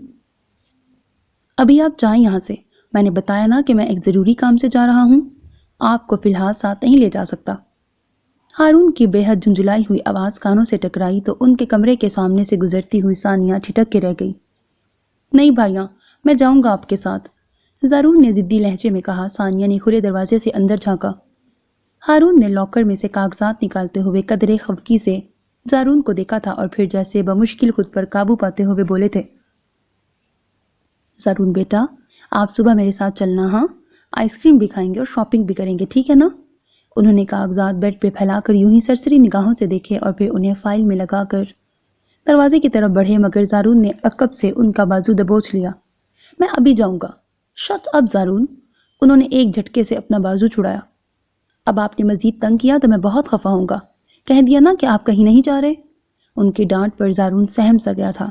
ابھی آپ جائیں یہاں سے، میں نے بتایا نا کہ میں ایک ضروری کام سے جا رہا ہوں، آپ کو فی الحال ساتھ نہیں لے جا سکتا۔ ہارون کی بے حد جھنجھلائی ہوئی آواز کانوں سے ٹکرائی تو ان کے کمرے کے سامنے سے گزرتی ہوئی ثانیہ ٹھٹک کے رہ گئی۔ نہیں بھائیاں، میں جاؤں گا آپ کے ساتھ، زارون نے ضدی لہجے میں کہا۔ ثانیہ نے کھلے دروازے سے اندر جھانکا۔ ہارون نے لاکر میں سے کاغذات نکالتے ہوئے قدرے خفگی سے زارون کو دیکھا تھا، اور پھر جیسے بمشکل خود پر قابو پاتے ہوئے بولے تھے، زارون بیٹا، آپ صبح میرے ساتھ چلنا، ہاں؟ آئس کریم بھی کھائیں گے اور شاپنگ بھی کریں گے، ٹھیک ہے نا؟ انہوں نے کاغذات بیڈ پہ پھیلا کر یوں ہی سرسری نگاہوں سے دیکھے اور پھر انہیں فائل میں لگا کر دروازے کی طرف بڑھے، مگر زارون نے عقب سے ان کا بازو دبوچ لیا۔ میں ابھی جاؤں گا۔ شٹ اپ زارون، انہوں نے ایک جھٹکے سے اپنا بازو چھڑایا۔ اب آپ نے مزید تنگ کیا تو میں بہت خفا ہوں گا، کہہ دیا نا کہ آپ کہیں نہیں جا رہے۔ ان کی ڈانٹ پر زارون سہم سا گیا تھا۔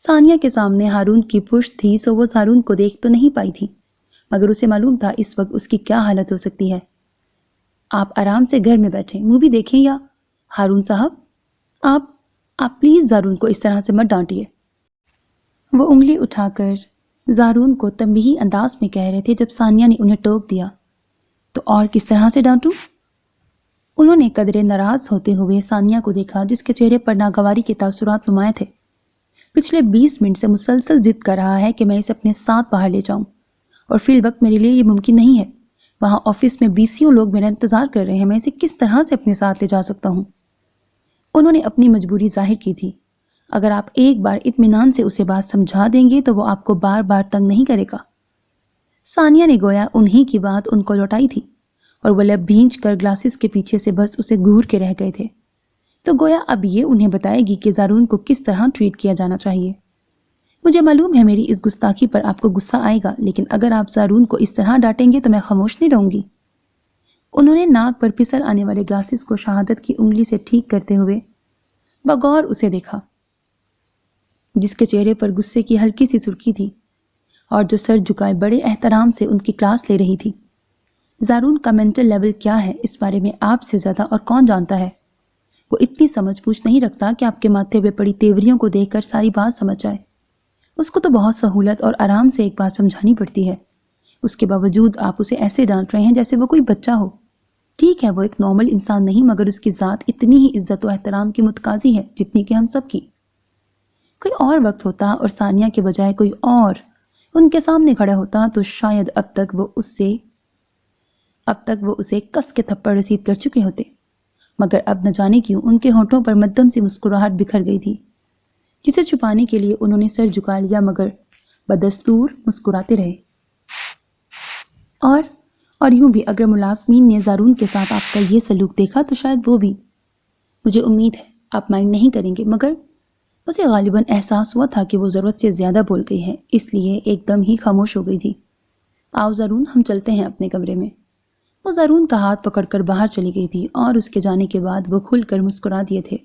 ثانیہ کے سامنے ہارون کی پشت تھی، سو وہ زارون کو دیکھ تو نہیں پائی تھی، مگر اسے معلوم تھا اس وقت اس کی کیا حالت ہو سکتی ہے۔ آپ آرام سے گھر میں بیٹھیں، مووی دیکھیں، یا ہارون صاحب آپ پلیز زارون کو اس طرح سے مت ڈانٹیے۔ وہ انگلی اٹھا کر زارون کو تنبیہی انداز میں کہہ رہے تھے جب ثانیہ نے انہیں ٹوک دیا۔ تو اور کس طرح سے ڈانٹوں؟ انہوں نے قدرے ناراض ہوتے ہوئے ثانیہ کو دیکھا جس کے چہرے پر ناگواری کے تاثرات نمایاں تھے۔ پچھلے 20 منٹ سے مسلسل ضد کر رہا ہے کہ میں اسے اپنے ساتھ باہر لے جاؤں، اور فی الوقت میرے لیے یہ ممکن نہیں ہے۔ وہاں آفس میں 20 لوگ میرا انتظار کر رہے ہیں، میں اسے کس طرح سے اپنے ساتھ لے جا سکتا ہوں؟ انہوں نے اپنی مجبوری ظاہر کی تھی۔ اگر آپ ایک بار اطمینان سے اسے بات سمجھا دیں گے تو وہ آپ کو بار بار تنگ نہیں کرے گا۔ ثانیہ نے گویا انہی کی بات ان کو لوٹائی تھی، اور وہ لب بھینچ کر گلاسز کے پیچھے سے بس اسے گھور کے رہ گئے تھے۔ تو گویا اب یہ انہیں بتائے گی کہ زارون کو کس طرح ٹریٹ کیا جانا چاہیے۔ مجھے معلوم ہے میری اس گستاخی پر آپ کو غصہ آئے گا، لیکن اگر آپ زارون کو اس طرح ڈانٹیں گے تو میں خاموش نہیں رہوں گی۔ انہوں نے ناک پر پھسل آنے والے گلاسز کو شہادت کی انگلی سے ٹھیک کرتے ہوئے بغور اسے دیکھا، جس کے چہرے پر غصے کی ہلکی سی سرخی تھی، اور جو سر جھکائے بڑے احترام سے ان کی کلاس لے رہی تھی۔ زارون کا مینٹل لیول کیا ہے اس بارے میں آپ سے زیادہ اور کون جانتا ہے؟ وہ اتنی سمجھ بوجھ نہیں رکھتا کہ آپ کے ماتھے پہ پڑی تیوریوں کو دیکھ کر ساری بات سمجھ جائے۔ اس کو تو بہت سہولت اور آرام سے ایک بات سمجھانی پڑتی ہے، اس کے باوجود آپ اسے ایسے ڈانٹ رہے ہیں جیسے وہ کوئی بچہ ہو۔ ٹھیک ہے وہ ایک نارمل انسان نہیں، مگر اس کی ذات اتنی ہی عزت و احترام کی متقاضی ہے جتنی کہ ہم سب کی۔ کوئی اور وقت ہوتا اور ثانیہ کے بجائے کوئی اور ان کے سامنے کھڑا ہوتا تو شاید اب تک وہ اسے کس کے تھپڑ رسید کر چکے ہوتے، مگر اب نہ جانے کیوں ان کے ہونٹوں پر مدھم سی مسکراہٹ بکھر گئی تھی، جسے چھپانے کے لیے انہوں نے سر جھکا لیا، مگر بدستور مسکراتے رہے۔ اور یوں بھی اگر ملازمین نے زارون کے ساتھ آپ کا یہ سلوک دیکھا تو شاید وہ بھی، مجھے امید ہے آپ مائنڈ نہیں کریں گے، مگر اسے غالباً احساس ہوا تھا کہ وہ ضرورت سے زیادہ بول گئی ہے، اس لیے ایک دم ہی خاموش ہو گئی تھی۔ آؤ زارون، ہم چلتے ہیں اپنے کمرے میں۔ وہ زارون کا ہاتھ پکڑ کر باہر چلی گئی تھی، اور اس کے جانے کے بعد وہ کھل کر مسکرا دیے تھے۔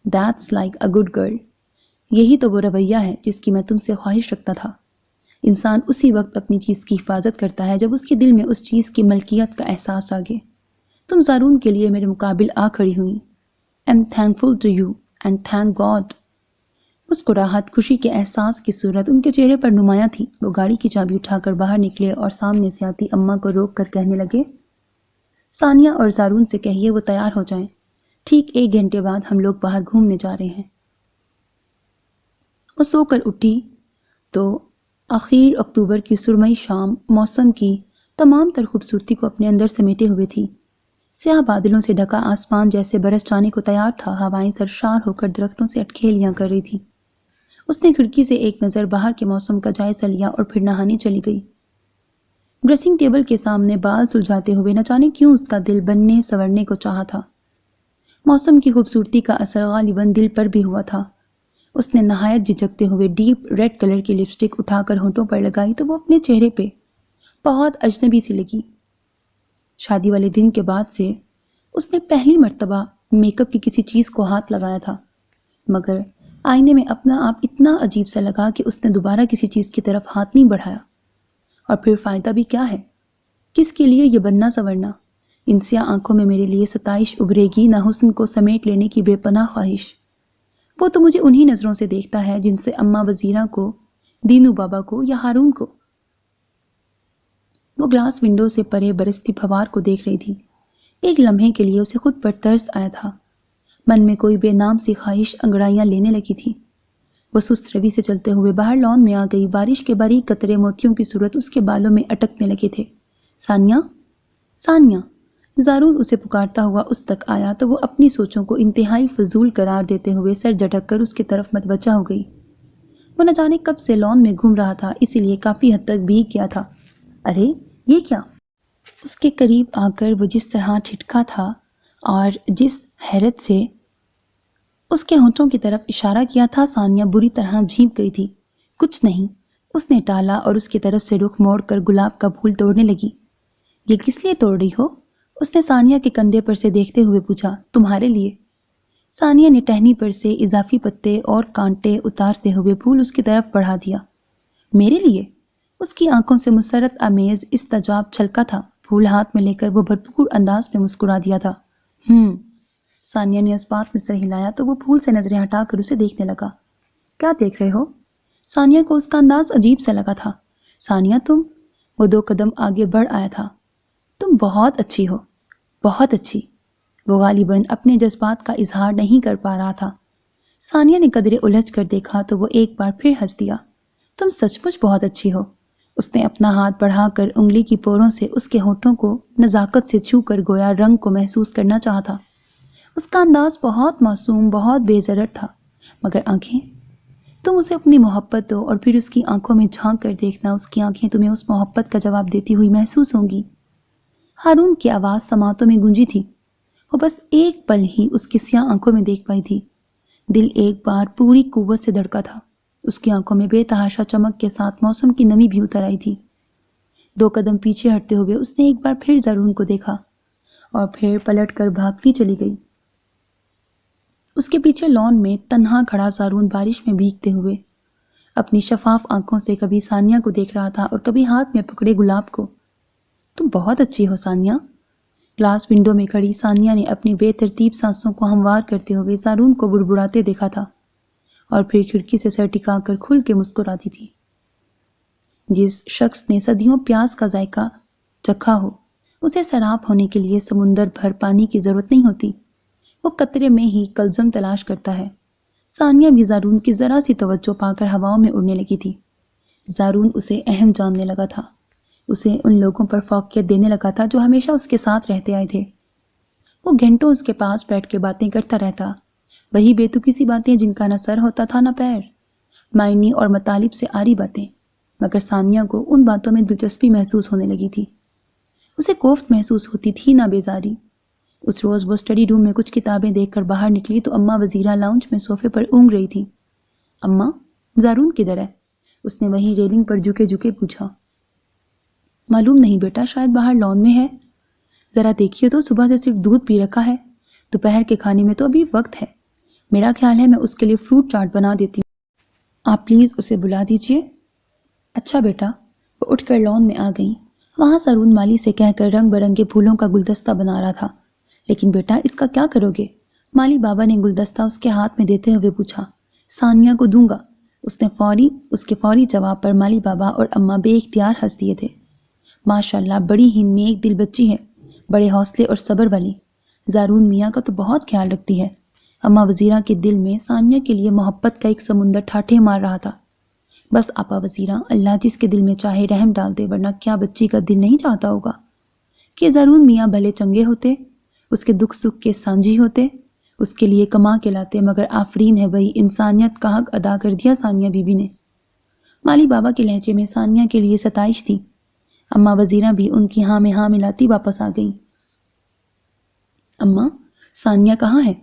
That's like a good girl۔ یہی تو وہ رویہ ہے جس کی میں تم سے خواہش رکھتا تھا۔ انسان اسی وقت اپنی چیز کی حفاظت کرتا ہے جب اس کے دل میں اس چیز کی ملکیت کا احساس آگے۔ تم زارون کے لیے میرے مقابل آ کھڑی ہوئی۔ I'm thankful to you and thank God۔ مسکراہٹ خوشی کے احساس کی صورت ان کے چہرے پر نمایاں تھی۔ وہ گاڑی کی چابی اٹھا کر باہر نکلے اور سامنے سے آتی اماں کو روک کر کہنے لگے، ثانیہ اور زارون سے کہیے وہ تیار ہو جائیں، ٹھیک 1 گھنٹے بعد ہم لوگ باہر گھومنے جا رہے ہیں۔ وہ سو کر اٹھی تو آخر اکتوبر کی سرمئی شام موسم کی تمام تر خوبصورتی کو اپنے اندر سمیٹے ہوئے تھی۔ سیاہ بادلوں سے ڈھکا آسمان جیسے برس جانے کو تیار تھا، ہوائیں سرشار ہو کر درختوں سے اٹکھیلیاں کر رہی تھی۔ اس نے کھڑکی سے ایک نظر باہر کے موسم کا جائزہ لیا اور پھر نہانے چلی گئی۔ ڈریسنگ ٹیبل کے سامنے بال سلجھاتے ہوئے نہ جانے کیوں اس کا دل بننے سنورنے کو چاہا تھا۔ موسم کی خوبصورتی کا اثر غالباً دل پر بھی ہوا تھا۔ اس نے نہایت جھجکتے ہوئے ڈیپ ریڈ کلر کی لپسٹک اٹھا کر ہونٹوں پر لگائی تو وہ اپنے چہرے پہ بہت اجنبی سی لگی۔ شادی والے دن کے بعد سے اس نے پہلی مرتبہ میک اپ کی کسی چیز کو ہاتھ لگایا تھا، مگر آئینے میں اپنا آپ اتنا عجیب سا لگا کہ اس نے دوبارہ کسی چیز کی طرف ہاتھ نہیں بڑھایا۔ اور پھر فائدہ بھی کیا ہے؟ کس کے لیے یہ بننا سنورنا؟ ان سیاہ آنکھوں میں میرے لیے ستائش ابھرے گی، نہ حسن کو سمیٹ لینے کی بے پناہ خواہش۔ وہ تو مجھے انہی نظروں سے دیکھتا ہے جن سے اماں وزیرہ کو، دینو بابا کو یا ہارون کو۔ وہ گلاس ونڈو سے پرے برستی پھوار کو دیکھ رہی تھی۔ ایک لمحے کے لیے اسے خود پر ترس آیا تھا، من میں کوئی بے نام سی خواہش انگڑائیاں لینے لگی تھی۔ وہ سست روی سے چلتے ہوئے باہر لان میں آ گئی۔ بارش کے باریک قطرے موتیوں کی صورت اس کے بالوں میں اٹکنے لگے تھے۔ ثانیہ، ثانیہ، زارون اسے پکارتا ہوا اس تک آیا تو وہ اپنی سوچوں کو انتہائی فضول قرار دیتے ہوئے سر جھٹک کر اس کی طرف متوجہ ہو گئی۔ وہ نہ جانے کب سے لان میں گھوم رہا تھا، اسی لیے کافی حد تک بھیگ گیا تھا۔ ارے یہ کیا؟ اس کے قریب آ کر وہ جس طرح ٹھٹکا تھا اور جس حیرت سے اس کے ہونٹوں کی طرف اشارہ کیا تھا، ثانیہ بری طرح جھینپ گئی تھی۔ کچھ نہیں، اس نے ٹالا اور اس کی طرف سے رخ موڑ کر گلاب کا پھول توڑنے لگی۔ یہ کس لیے توڑ رہی ہو؟ اس نے ثانیہ کے کندھے پر سے دیکھتے ہوئے پوچھا۔ تمہارے لیے۔ ثانیہ نے ٹہنی پر سے اضافی پتے اور کانٹے اتارتے ہوئے پھول اس کی طرف بڑھا دیا۔ میرے لیے؟ اس کی آنکھوں سے مسرت آمیز استجاب چھلکا تھا۔ پھول ہاتھ میں لے کر وہ بھرپور انداز میں مسکرا دیا تھا۔ ثانیہ نے اس بات میں سر ہلایا تو وہ پھول سے نظریں ہٹا کر اسے دیکھنے لگا۔ کیا دیکھ رہے ہو؟ ثانیہ کو اس کا انداز عجیب سا لگا تھا۔ ثانیہ تم، وہ 2 قدم آگے بڑھ آیا تھا۔ تم بہت اچھی ہو، بہت اچھی۔ وہ غالباً اپنے جذبات کا اظہار نہیں کر پا رہا تھا۔ ثانیہ نے قدرے الجھ کر دیکھا تو وہ ایک بار پھر ہنس دیا۔ تم سچ مچ بہت اچھی ہو۔ اس نے اپنا ہاتھ بڑھا کر انگلی کی پوروں سے اس کے ہونٹوں کو نزاکت سے چھو کر گویا رنگ کو محسوس کرنا چاہا تھا۔ اس کا انداز بہت معصوم، بہت بے ضرر تھا، مگر آنکھیں، تم اسے اپنی محبت دو اور پھر اس کی آنکھوں میں جھانک کر دیکھنا، اس کی آنکھیں تمہیں اس محبت کا جواب دیتی ہوئی محسوس ہوں گی۔ ہارون کی آواز سماعتوں میں گونجی تھی۔ وہ بس ایک پل ہی اس کی سیاہ آنکھوں میں دیکھ پائی تھی۔ دل ایک بار پوری قوت سے دھڑکا تھا۔ اس کی آنکھوں میں بے تحاشا چمک کے ساتھ موسم کی نمی بھی اتر آئی تھی۔ 2 قدم پیچھے ہٹتے ہوئے اس نے ایک بار پھر زارون کو دیکھا اور پھر پلٹ کر بھاگتی چلی گئی۔ اس کے پیچھے لان میں تنہا کھڑا زارون بارش میں بھیگتے ہوئے اپنی شفاف آنکھوں سے کبھی ثانیہ کو دیکھ رہا تھا اور کبھی ہاتھ میں پکڑے گلاب کو۔ تم بہت اچھی ہو ثانیہ۔ گلاس ونڈو میں کھڑی ثانیہ نے اپنی بے ترتیب سانسوں کو ہموار کرتے ہوئے زارون کو بڑبڑاتے دیکھا تھا اور پھر کھڑکی سے سر ٹکا کر کھل کے مسکراتی تھی۔ جس شخص نے صدیوں پیاس کا ذائقہ چکھا ہو، اسے سیراب ہونے کے لیے سمندر بھر پانی کی ضرورت نہیں ہوتی، وہ قطرے میں ہی کلزم تلاش کرتا ہے۔ ثانیہ بھی زارون کی ذرا سی توجہ پا کر ہواؤں میں اڑنے لگی تھی۔ زارون اسے اہم جاننے لگا تھا، اسے ان لوگوں پر فوقیت دینے لگا تھا جو ہمیشہ اس کے ساتھ رہتے آئے تھے۔ وہ گھنٹوں اس کے پاس بیٹھ کے باتیں کرتا رہتا، وہی بےتکی سی باتیں جن کا نہ سر ہوتا تھا نہ پیر، معنی اور مطالب سے آری باتیں، مگر ثانیہ کو ان باتوں میں دلچسپی محسوس ہونے لگی تھی۔ اسے کوفت محسوس ہوتی تھی، نہ بیزاری۔ اس روز وہ اسٹڈی روم میں کچھ کتابیں دیکھ کر باہر نکلی تو اماں وزیرہ لاؤنج میں صوفے پر اونگ رہی تھی۔ اماں، زارون کدھر ہے؟ اس نے وہیں ریلنگ پر جھکے جھکے پوچھا۔ معلوم نہیں بیٹا، شاید باہر لان میں ہے۔ ذرا دیکھیے تو، صبح سے صرف دودھ پی رکھا ہے، دوپہر کے کھانے میں تو ابھی وقت ہے۔ میرا خیال ہے میں اس کے لیے فروٹ چاٹ بنا دیتی ہوں، آپ پلیز اسے بلا دیجیے۔ اچھا بیٹا۔ وہ اٹھ کر لان میں آ گئیں۔ وہاں زارون مالی سے کہہ کر رنگ برنگے پھولوں کا گلدستہ بنا رہا تھا۔ لیکن بیٹا، اس کا کیا کرو گے؟ مالی بابا نے گلدستہ اس کے ہاتھ میں دیتے ہوئے پوچھا۔ ثانیہ کو دوں گا۔ اس کے فوری جواب پر مالی بابا اور اماں بے اختیار ہنس دیے تھے۔ ماشاءاللہ، بڑی ہی نیک دل بچی ہے، بڑے حوصلے اور صبر والی۔ زارون میاں کا تو بہت خیال رکھتی ہے۔ اماں وزیرہ کے دل میں ثانیہ کے لیے محبت کا ایک سمندر ٹھاٹھے مار رہا تھا۔ بس آپا وزیرہ، اللہ جس کے دل میں چاہے رحم ڈال دے، ورنہ کیا بچی کا دل نہیں چاہتا ہوگا کہ زارون میاں بھلے چنگے ہوتے، اس کے دکھ سکھ کے سانجھی ہوتے، اس کے لیے کما کے لاتے، مگر آفرین ہے وہی انسانیت کا حق ادا کر دیا ثانیہ بی بی نے۔ مالی بابا کے لہجے میں ثانیہ کے لیے ستائش تھی۔ اماں وزیرہ بھی ان کی ہاں میں ہاں ملاتی واپس آ گئیں۔ اماں، ثانیہ کہاں ہے؟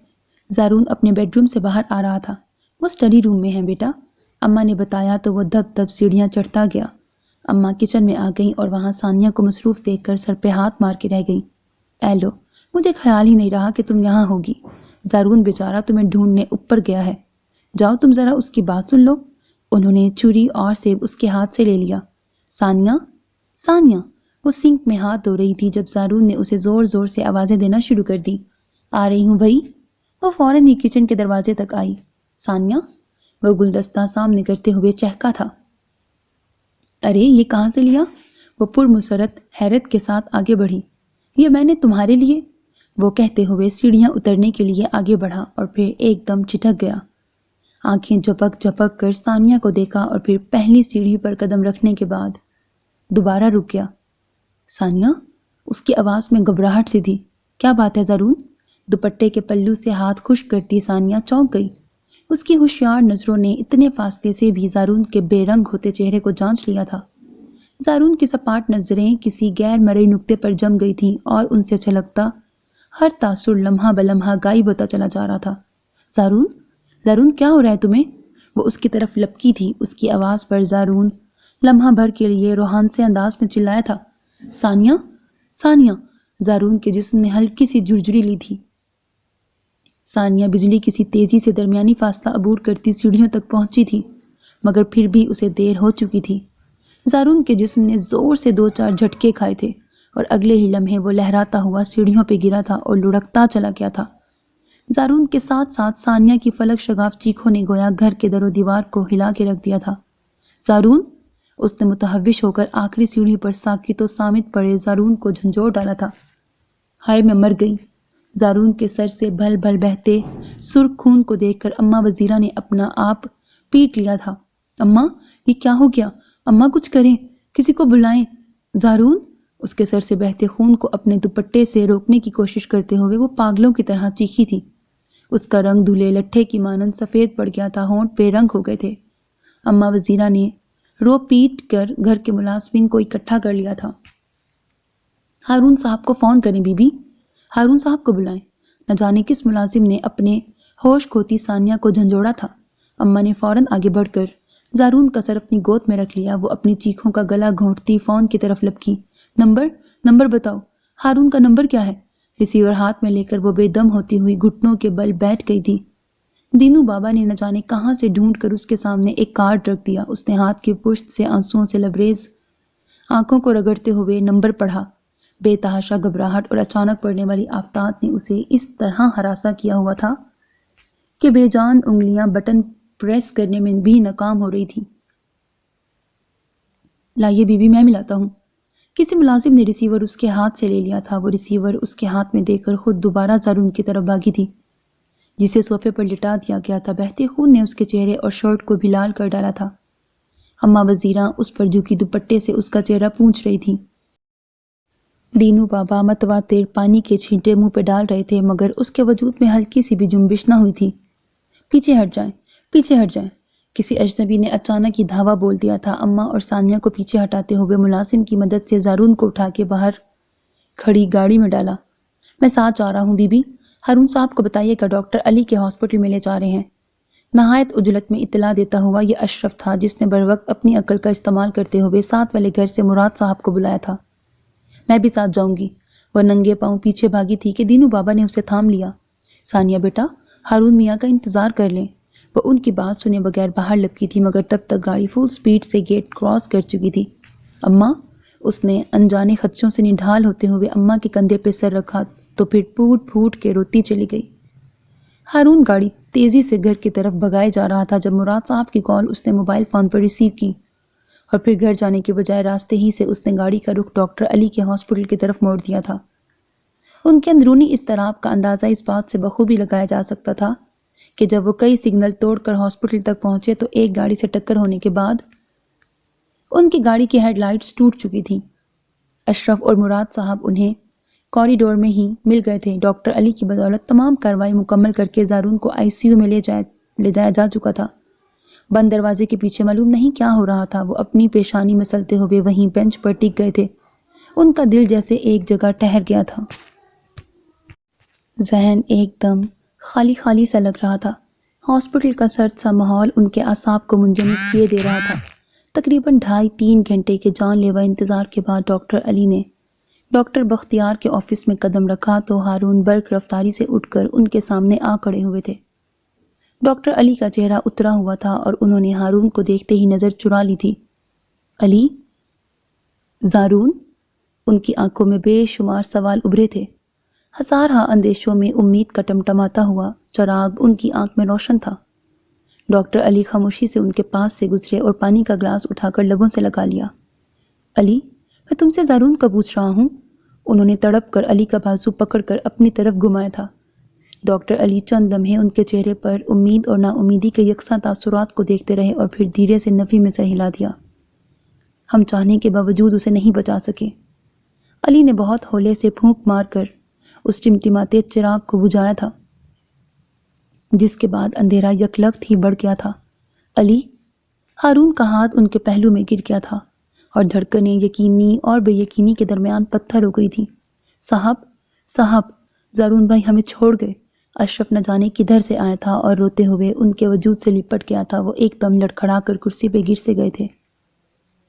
زارون اپنے بیڈ روم سے باہر آ رہا تھا۔ وہ اسٹڈی روم میں ہے بیٹا، اماں نے بتایا تو وہ دب دب سیڑھیاں چڑھتا گیا۔ اماں کچن میں آ گئیں اور وہاں ثانیہ کو مصروف دیکھ کر سر پہ ہاتھ مار کے رہ گئیں۔ اے لو، مجھے خیال ہی نہیں رہا کہ تم یہاں ہوگی۔ زارون بیچارہ تمہیں ڈھونڈنے اوپر گیا ہے، جاؤ تم ذرا اس کی بات سن لو۔ انہوں نے چھری اور سیب اس کے ہاتھ سے لے لیا۔ ثانیہ، ثانیہ، وہ سنک میں ہاتھ دھو رہی تھی جب زارون نے اسے زور زور سے آوازیں دینا شروع کر دی۔ آ رہی ہوں بھائی۔ وہ فوراً ہی کچن کے دروازے تک آئی۔ ثانیہ، وہ گلدستہ سامنے کرتے ہوئے چہکا تھا۔ ارے یہ کہاں سے لیا؟ وہ پرمسرت حیرت کے ساتھ آگے بڑھی۔ یہ میں نے تمہارے لیے، وہ کہتے ہوئے سیڑھیاں اترنے کے لیے آگے بڑھا اور پھر ایک دم چھٹک گیا۔ آنکھیں جھپک جھپک کر ثانیہ کو دیکھا اور پھر پہلی سیڑھی پر قدم رکھنے کے بعد دوبارہ رک گیا۔ ثانیہ، اس کی آواز میں گھبراہٹ سی تھی۔ کیا بات ہے زارون؟ دوپٹے کے پلو سے ہاتھ خشک کرتی ثانیہ چونک گئی۔ اس کی ہوشیار نظروں نے اتنے فاصلے سے بھی زارون کے بے رنگ ہوتے چہرے کو جانچ لیا تھا۔ زارون کی سپاٹ نظریں کسی غیر مرئی نقطے پر جم گئی تھیں اور ان سے چھلکتا ہر تاثر لمحہ بلمحہ غائب ہوتا چلا جا رہا تھا۔ زارون، زارون کیا ہو رہا ہے تمہیں؟ وہ اس کی طرف لپکی تھی۔ اس کی آواز پر زارون لمحہ بھر کے لیے روحان سے انداز میں چلایا تھا۔ ثانیہ، ثانیہ، زارون کے جسم نے ہلکی سی جھرجھری لی تھی۔ ثانیہ بجلی کسی تیزی سے درمیانی فاصلہ عبور کرتی سیڑھیوں تک پہنچی تھی، مگر پھر بھی اسے دیر ہو چکی تھی۔ زارون کے جسم نے زور سے 2-4 جھٹکے کھائے تھے اور اگلے ہی لمحے وہ لہراتا ہوا سیڑھیوں پہ گرا تھا اور لڑکتا چلا گیا تھا۔ زارون کے ساتھ ساتھ ثانیہ کی فلک شگاف چیخوں نے گویا گھر کے در و دیوار کو ہلا کے رکھ دیا تھا۔ زارون! اس نے متحوش ہو کر آخری سیڑھی پر ساکت و صامت پڑے زارون کو جھنجھوڑ ڈالا تھا۔ ہائے میں مر گئی! زارون کے سر سے بھل بھل بہتے سرخ خون کو دیکھ کر اماں وزیرہ نے اپنا آپ پیٹ لیا تھا۔ اماں یہ کیا ہو گیا؟ اماں کچھ کریں، کسی کو بلائیں۔ زارون! اس کے سر سے بہتے خون کو اپنے دوپٹے سے روکنے کی کوشش کرتے ہوئے وہ پاگلوں کی طرح چیخی تھی۔ اس کا رنگ دھلے لٹھے کی مانند سفید پڑ گیا تھا، ہونٹ بے رنگ ہو گئے تھے۔ اماں وزیرہ نے رو پیٹ کر گھر کے ملازمین کو اکٹھا کر لیا تھا۔ ہارون صاحب کو فون کریں بی بی، ہارون صاحب کو بلائیں۔ نہ جانے کس ملازم نے اپنے ہوش کھوتی ثانیہ کو جھنجھوڑا تھا۔ اماں نے فوراً آگے بڑھ کر زارون کا سر اپنی گود میں رکھ لیا۔ وہ اپنی چیخوں کا گلا گھونٹتی فون کی طرف لپکی۔ نمبر بتاؤ، ہارون کا نمبر کیا ہے؟ ریسیور ہاتھ میں لے کر وہ بے دم ہوتی ہوئی گھٹنوں کے بل بیٹھ گئی تھی۔ دینو بابا نے نہ جانے کہاں سے ڈھونڈ کر اس کے سامنے ایک کارڈ رکھ دیا۔ اس نے ہاتھ کی پشت سے آنسوؤں سے لبریز آنکھوں کو رگڑتے ہوئے نمبر پڑھا۔ بے تحاشا گھبراہٹ اور اچانک پڑنے والی آفتاب نے اسے اس طرح ہراساں کیا ہوا تھا کہ بے جان انگلیاں بٹن پریس کرنے میں بھی ناکام ہو رہی تھی۔ لائیے بی بی میں ملاتا ہوں۔ کسی ملازم نے ریسیور اس کے ہاتھ سے لے لیا تھا۔ وہ ریسیور اس کے ہاتھ میں دے کر خود دوبارہ زارون کی طرف بھاگی تھی جسے صوفے پر لٹا دیا گیا تھا۔ بہتے خون نے اس کے چہرے اور شرٹ کو بھی لال کر ڈالا تھا۔ اماں وزیرہ اس پر جھکی دوپٹے سے اس کا چہرہ پونچھ رہی تھی۔ دینو بابا متواتر پانی کے چھینٹے منہ پہ ڈال رہے تھے مگر اس کے وجود میں ہلکی سی بھی جنبش نہ ہوئی تھی۔ پیچھے ہٹ جائیں، پیچھے ہٹ جائیں، کسی اجنبی نے اچانک ہی دھاوا بول دیا تھا۔ اماں اور ثانیہ کو پیچھے ہٹاتے ہوئے ملازم کی مدد سے زارون کو اٹھا کے باہر کھڑی گاڑی میں ڈالا۔ میں ساتھ جا رہا ہوں بی بی، ہارون صاحب کو بتائیے گا ڈاکٹر علی کے ہاسپٹل میں لے جا رہے ہیں۔ نہایت عجلت میں اطلاع دیتا ہوا یہ اشرف تھا جس نے بروقت اپنی عقل کا استعمال کرتے ہوئے ساتھ والے گھر سے مراد صاحب کو بلایا تھا۔ میں بھی ساتھ جاؤں گی۔ وہ ننگے پاؤں پیچھے بھاگی تھی کہ دینو بابا نے اسے تھام لیا۔ ثانیہ بیٹا، ہارون میاں کا انتظار کر لیں۔ وہ ان کی بات سنے بغیر باہر لپکی تھی مگر تب تک گاڑی فل سپیڈ سے گیٹ کراس کر چکی تھی۔ اماں! اس نے انجانے خدشوں سے نڈھال ہوتے ہوئے اماں کے کندھے پہ سر رکھا تو پھر پھوٹ پھوٹ کے روتی چلی گئی۔ ہارون گاڑی تیزی سے گھر کی طرف بھگائے جا رہا تھا جب مراد صاحب کی کال اس نے موبائل فون پر ریسیو کی اور پھر گھر جانے کے بجائے راستے ہی سے اس نے گاڑی کا رخ ڈاکٹر علی کے ہاسپٹل کی طرف موڑ دیا تھا۔ ان کے اندرونی اضطراب کا اندازہ اس بات سے بخوبی لگایا جا سکتا تھا کہ جب وہ کئی سگنل توڑ کر ہاسپٹل تک پہنچے تو ایک گاڑی سے ٹکر ہونے کے بعد ان کی گاڑی کی ہیڈ لائٹس ٹوٹ چکی تھیں۔ اشرف اور مراد صاحب انہیں کوریڈور میں ہی مل گئے تھے۔ ڈاکٹر علی کی بدولت تمام کارروائی مکمل کر کے زارون کو آئی سی یو میں لے جایا جا چکا تھا۔ بند دروازے کے پیچھے معلوم نہیں کیا ہو رہا تھا۔ وہ اپنی پیشانی مسلتے ہوئے وہیں بینچ پر ٹک گئے تھے۔ ان کا دل جیسے ایک جگہ ٹھہر گیا تھا۔ ذہن ایک دم خالی خالی سا لگ رہا تھا۔ ہاسپٹل کا سرد سا ماحول ان کے اعصاب کو منجمد کیے دے رہا تھا۔ تقریباً 2.5-3 گھنٹے کے جان لیوا انتظار کے بعد ڈاکٹر علی نے ڈاکٹر بختیار کے آفس میں قدم رکھا تو ہارون برق رفتاری سے اٹھ کر ان کے سامنے آ کھڑے ہوئے تھے۔ ڈاکٹر علی کا چہرہ اترا ہوا تھا اور انہوں نے ہارون کو دیکھتے ہی نظر چرا لی تھی۔ علی؟ زارون؟ ان کی آنکھوں میں بے شمار سوال ابھرے تھے۔ ہزارہا اندیشوں میں امید کا ٹمٹماتا ہوا چراغ ان کی آنکھ میں روشن تھا۔ ڈاکٹر علی خاموشی سے ان کے پاس سے گزرے اور پانی کا گلاس اٹھا کر لبوں سے لگا لیا۔ علی، میں تم سے زارون کا پوچھ رہا ہوں۔ انہوں نے تڑپ کر علی کا بازو پکڑ کر اپنی طرف گھمایا تھا۔ ڈاکٹر علی چند لمحے ان کے چہرے پر امید اور نا امیدی کے یکساں تاثرات کو دیکھتے رہے اور پھر دھیرے سے نفی میں سر ہلا دیا۔ ہم چاہنے کے باوجود اسے نہیں بچا سکے۔ علی نے بہت ہولے سے پھونک مار کر اس ٹمٹماتے چراغ کو بجھایا تھا جس کے بعد اندھیرا یکلخت ہی بڑھ گیا تھا۔ علی؟ ہارون کا ہاتھ ان کے پہلو میں گر گیا تھا اور دھڑکنیں یقینی اور بے یقینی کے درمیان پتھر ہو گئی تھیں۔ صاحب، زارون بھائی ہمیں چھوڑ گئے۔ اشرف نہ جانے کدھر سے آیا تھا اور روتے ہوئے ان کے وجود سے لپٹ گیا تھا۔ وہ ایک دم لڑکھڑا کر کرسی پہ گر سے گئے تھے۔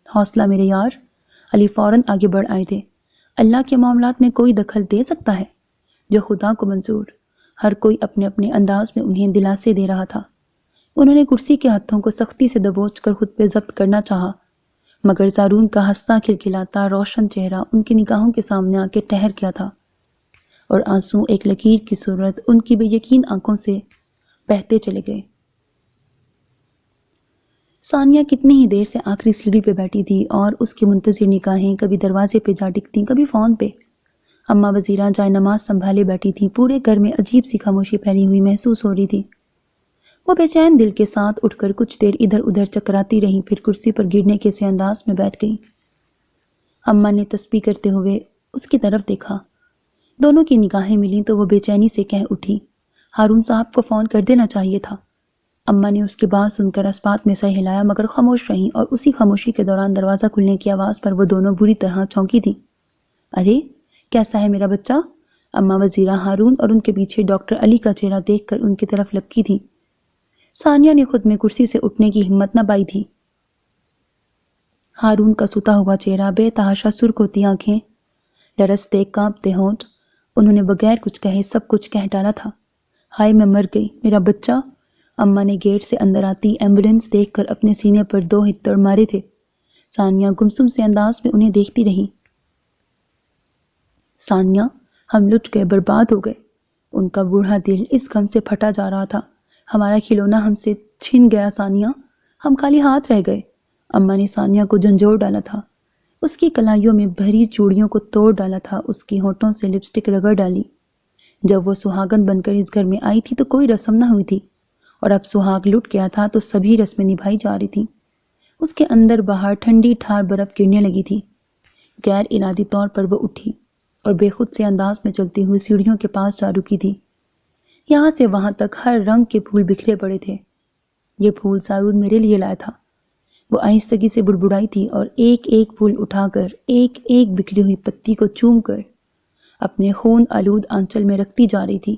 حوصلہ میرے یار۔ علی فوراً آگے بڑھ آئے تھے۔ اللہ کے معاملات میں کوئی دخل دے سکتا ہے جو خدا کو منظور۔ ہر کوئی اپنے اپنے انداز میں انہیں دلاسے دے رہا تھا۔ انہوں نے کرسی کے ہتھوں کو سختی سے دبوچ کر خود پہ ضبط کرنا چاہا مگر زارون کا ہنستا کھلکھلاتا روشن چہرہ ان کی نگاہوں کے سامنے آ کے ٹھہر گیا تھا، اور آنسو ایک لکیر کی صورت ان کی بے یقین آنکھوں سے بہتے چلے گئے۔ ثانیہ کتنی ہی دیر سے آخری سیڑھی پہ بیٹھی تھی اور اس کی منتظر نگاہیں کبھی دروازے پہ جا ٹکتیں، کبھی فون پہ۔ اماں وزیرہ جائے نماز سنبھالے بیٹھی تھیں، پورے گھر میں عجیب سی خاموشی پھیلی ہوئی محسوس ہو رہی تھی۔ وہ بے چین دل کے ساتھ اٹھ کر کچھ دیر ادھر ادھر چکراتی رہی، پھر کرسی پر گرنے کے سے انداز میں بیٹھ گئی۔ اماں نے تسبیح کرتے ہوئے اس کی طرف دیکھا، دونوں کی نگاہیں ملیں تو وہ بے چینی سے کہہ اٹھی، ہارون صاحب کو فون کر دینا چاہیے تھا۔ اماں نے اس کی بات سن کر اسبات میں سر ہلایا، مگر خاموش رہیں، اور اسی خاموشی کے دوران دروازہ کھلنے کی آواز پر وہ دونوں بری طرح چونکی تھیں۔ ارے کیسا ہے میرا بچہ؟ اماں وزیرہ ہارون اور ان کے پیچھے ڈاکٹر علی کا چہرہ دیکھ کر ان کی طرف لپکی تھی۔ ثانیہ نے خود میں کرسی سے اٹھنے کی ہمت نہ پائی تھی۔ ہارون کا سوتا ہوا چہرہ، بے تحاشا سرخ ہوتی آنکھیں، لرزتے کانپتے ہونٹ، انہوں نے بغیر کچھ کہے سب کچھ کہہ ڈالا تھا۔ ہائے میں مر گئی، میرا بچہ! اماں نے گیٹ سے اندر آتی ایمبولینس دیکھ کر اپنے سینے پر 2 ہتھڑ مارے تھے۔ ثانیہ گمسم سے انداز میں انہیں دیکھتی رہی۔ ثانیہ، ہم لٹ گئے، برباد ہو گئے۔ ان کا بوڑھا دل اس غم سے پھٹا جا رہا تھا۔ ہمارا کھلونا ہم سے چھن گیا ثانیہ، ہم خالی ہاتھ رہ گئے۔ اماں نے ثانیہ کو جھنجھوڑ ڈالا تھا، اس کی کلائیوں میں بھری چوڑیوں کو توڑ ڈالا تھا، اس کی ہونٹوں سے لپسٹک رگڑ ڈالی۔ جب وہ سہاگن بن کر اس گھر میں آئی تھی تو کوئی رسم نہ ہوئی تھی، اور اب سہاگ لٹ گیا تھا تو سبھی رسمیں نبھائی جا رہی تھیں۔ اس کے اندر باہر ٹھنڈی ٹھار برف گرنے لگی تھی۔ غیر ارادی طور پر وہ اٹھی اور بے خود سے انداز میں چلتی ہوئی سیڑھیوں کے پاس جا رکی تھی۔ یہاں سے وہاں تک ہر رنگ کے پھول بکھرے پڑے تھے۔ یہ پھول زارون میرے لیے لایا تھا۔ وہ آہستگی سے بڑبڑائی تھی اور ایک ایک پھول اٹھا کر ایک ایک بکھری ہوئی پتی کو چوم کر اپنے خون آلود آنچل میں رکھتی جا رہی تھی۔